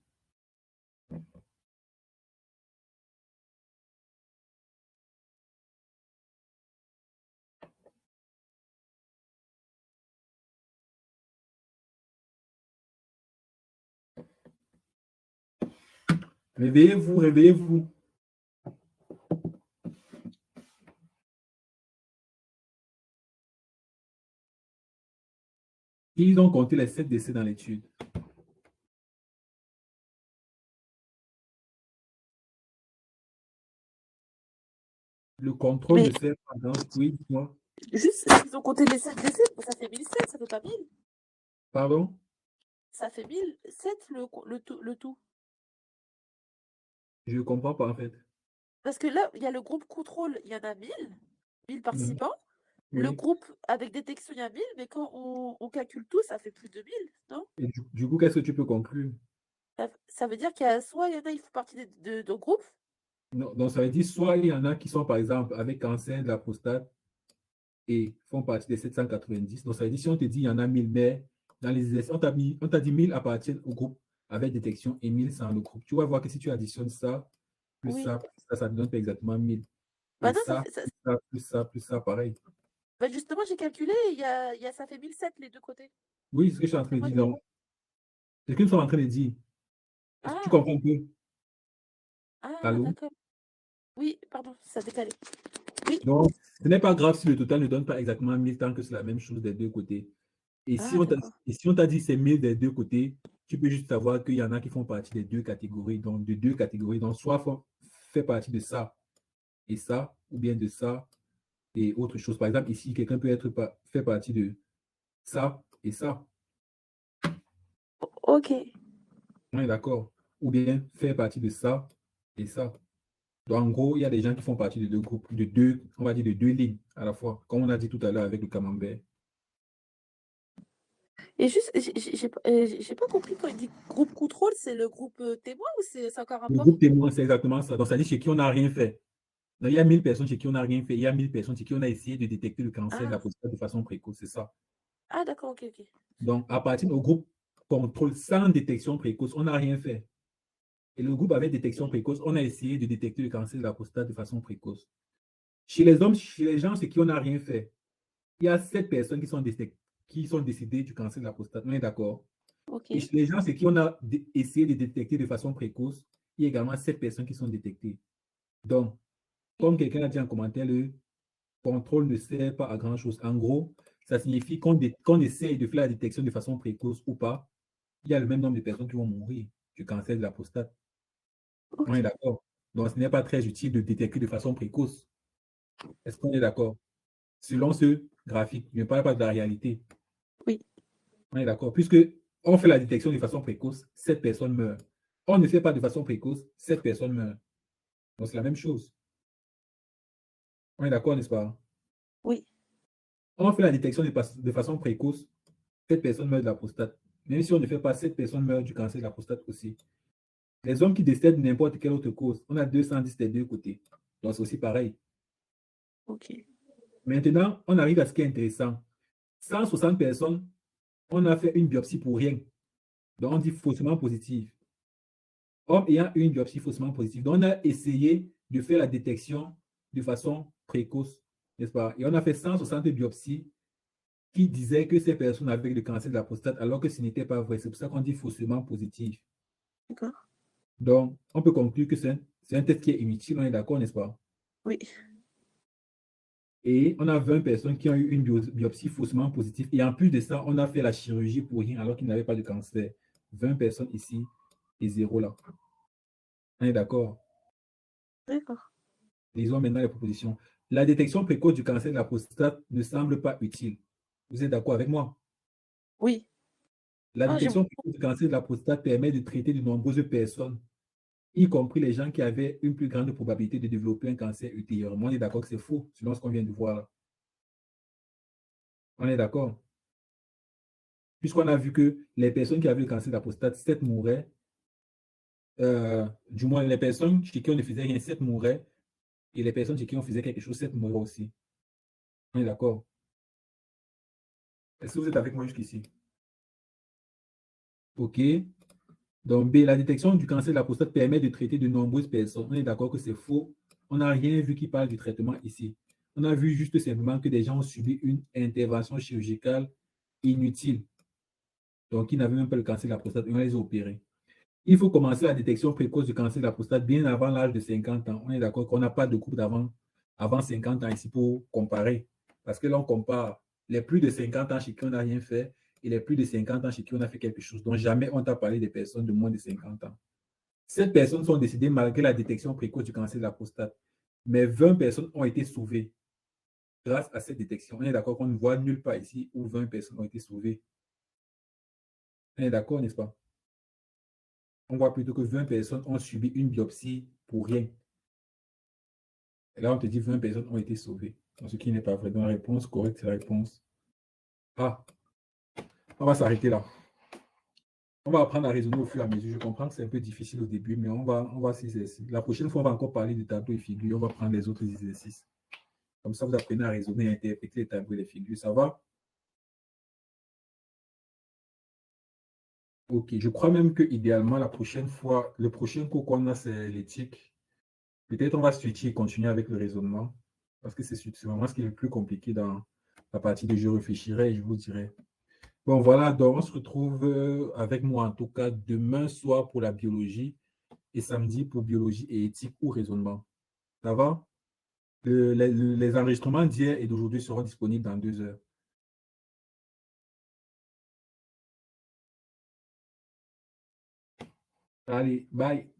Réveillez-vous, réveillez-vous. Ils ont compté les 7 décès dans l'étude. Le contrôle Mais ne sert pas dans... Oui, dites-moi. juste, ils ont compté les 7 décès, ça fait 1007, ça fait pas 1000. Pardon? Ça fait 1007 le tout. Je ne comprends pas en fait. Parce que là, il y a le groupe contrôle, il y en a 1000 Mhm. participants. Le Oui. groupe avec détection, il y a 1000, mais quand on calcule tout, ça fait plus de 1000, non? Et du coup, qu'est-ce que tu peux conclure? Ça veut dire qu'il y a soit il y en a, ils font partie de groupes. Non, donc, ça veut dire soit il y en a qui sont, par exemple, avec cancer de la prostate et font partie des 790. Donc, ça veut dire si on te dit il y en a 1000, mais dans les essais, on t'a dit 1000 appartiennent au groupe avec détection et 1000 sans le groupe. Tu vas voir que si tu additionnes ça, Oui. ça ne donne pas exactement 1000. Bah Et non, ça, plus ça, pareil. bah justement, j'ai calculé, ça fait 1007 les deux côtés. Oui, c'est ce que je suis en train Après, de moi, dire. Donc, c'est ce que nous sommes en train de dire. Est-ce que tu ah, comprends un peu? ah, Allô? d'accord. Oui, pardon, ça a décalé. Oui, Donc, ce n'est pas grave si le total ne donne pas exactement 1000 tant que c'est la même chose des deux côtés. Et ah, d'accord. si on t'a dit c'est 1000 des deux côtés, tu peux juste savoir qu'il y en a qui font partie des deux catégories. Donc, de deux catégories. Donc, fait partie de ça et ça, ou bien de ça et autre chose. Par exemple, ici, quelqu'un peut fait partie de ça et ça. Ok, On est d'accord. Ou bien faire partie de ça et ça. Donc, en gros, il y a des gens qui font partie de deux groupes, on va dire de deux lignes à la fois, comme on a dit tout à l'heure avec le camembert. et juste, j'ai pas compris quand il dit groupe contrôle, c'est le groupe témoin ou c'est encore un Le rapport? groupe témoin, c'est exactement ça. Donc, ça dit chez qui on n'a rien fait. Donc, il y a 1000 personnes chez qui on n'a rien fait. Il y a 1000 personnes chez qui on a essayé de détecter le cancer de la Ah, prostate de façon précoce. C'est ça. ah d'accord, ok, ok. Donc, à partir du groupe contrôle sans détection précoce, on n'a rien fait. Et le groupe avec détection précoce, on a essayé de détecter le cancer de la prostate de façon précoce. Chez les hommes, chez les gens chez qui on n'a rien fait, il y a 7 personnes qui sont décédées du cancer de la prostate. On est d'accord? Ok, Et chez les gens, c'est qui on a essayé de détecter de façon précoce, il y a également 7 personnes qui sont détectées. Donc, comme quelqu'un a dit en commentaire, le contrôle ne sert pas à grand-chose. En gros, ça signifie qu'on essaye de faire la détection de façon précoce ou pas, il y a le même nombre de personnes qui vont mourir du cancer de la prostate. On ok. est d'accord. Donc, ce n'est pas très utile de détecter de façon précoce. Est-ce qu'on est d'accord? Selon ce graphique, je ne parle pas de la réalité. Oui, On est d'accord. Puisque on fait la détection de façon précoce, 7 personnes meurent. On ne fait pas de façon précoce, 7 personnes meurent. Donc, c'est la même chose. On est d'accord, n'est-ce pas? oui, On fait la détection de façon précoce, 7 personnes meurent de la prostate. Même si on ne fait pas, 7 personnes meurent du cancer de la prostate aussi. Les hommes qui décèdent de n'importe quelle autre cause, on a 210 des deux côtés. Donc, c'est aussi pareil. ok. Maintenant, on arrive à ce qui est intéressant. 160 personnes, on a fait une biopsie pour rien. Donc, on dit faussement positive. Homme ayant une biopsie faussement positive. Donc, on a essayé de faire la détection de façon précoce, n'est-ce pas? Et on a fait 160 biopsies qui disaient que ces personnes avaient le cancer de la prostate, alors que ce n'était pas vrai. C'est pour ça qu'on dit faussement positif. D'accord. Donc, on peut conclure que c'est un test qui est inutile, on est d'accord, n'est-ce pas? Oui, Et on a 20 personnes qui ont eu une biopsie faussement positive. Et en plus de ça, on a fait la chirurgie pour rien alors qu'ils n'avaient pas de cancer. 20 personnes ici et zéro là. On est d'accord? D'accord. Lisons maintenant les propositions. La détection précoce du cancer de la prostate ne semble pas utile. Vous êtes d'accord avec moi? Oui. La Ah, j'ai... détection précoce du cancer de la prostate permet de traiter de nombreuses personnes, y compris les gens qui avaient une plus grande probabilité de développer un cancer ultérieurement. On est d'accord que c'est faux, selon ce qu'on vient de voir là. On est d'accord? Puisqu'on a vu que les personnes qui avaient le cancer de la prostate, 7 mouraient, du moins les personnes chez qui on ne faisait rien, 7 mouraient, et les personnes chez qui on faisait quelque chose, 7 mouraient aussi. On est d'accord? Est-ce que vous êtes avec moi jusqu'ici? OK. Donc, B, la détection du cancer de la prostate permet de traiter de nombreuses personnes. On est d'accord que c'est faux. On n'a rien vu qui parle du traitement ici. On a vu juste simplement que des gens ont subi une intervention chirurgicale inutile. Donc, ils n'avaient même pas le cancer de la prostate et on les a opérés. Il faut commencer la détection précoce du cancer de la prostate bien avant l'âge de 50 ans. On est d'accord qu'on n'a pas de groupe avant 50 ans ici pour comparer. Parce que là, on compare les plus de 50 ans chez qui on n'a rien fait et les plus de 50 ans chez qui on a fait quelque chose. Donc, jamais on t'a parlé des personnes de moins de 50 ans. 7 personnes sont décédées malgré la détection précoce du cancer de la prostate. Mais 20 personnes ont été sauvées grâce à cette détection. On est d'accord qu'on ne voit nulle part ici où 20 personnes ont été sauvées. On est d'accord, n'est-ce pas? On voit plutôt que 20 personnes ont subi une biopsie pour rien. Et là, on te dit 20 personnes ont été sauvées. Donc, ce qui n'est pas vrai. Donc, la réponse correcte, c'est la réponse A. On va s'arrêter là. On va apprendre à raisonner au fur et à mesure. Je comprends que c'est un peu difficile au début, mais on va s'exercer. La prochaine fois, on va encore parler de tableaux et figures. On va prendre les autres exercices. Comme ça, vous apprenez à raisonner et à interpréter les tableaux et les figures. Ça va? Ok. Je crois même que idéalement, la prochaine fois, le prochain cours qu'on a, c'est l'éthique. Peut-être on va switcher et continuer avec le raisonnement. Parce que c'est vraiment ce qui est le plus compliqué dans la partie de je réfléchirai et je vous dirai. Bon, voilà, donc on se retrouve avec moi en tout cas demain soir pour la biologie et samedi pour biologie et éthique ou raisonnement. Ça va? Les enregistrements d'hier et d'aujourd'hui seront disponibles dans 2 heures. Allez, bye.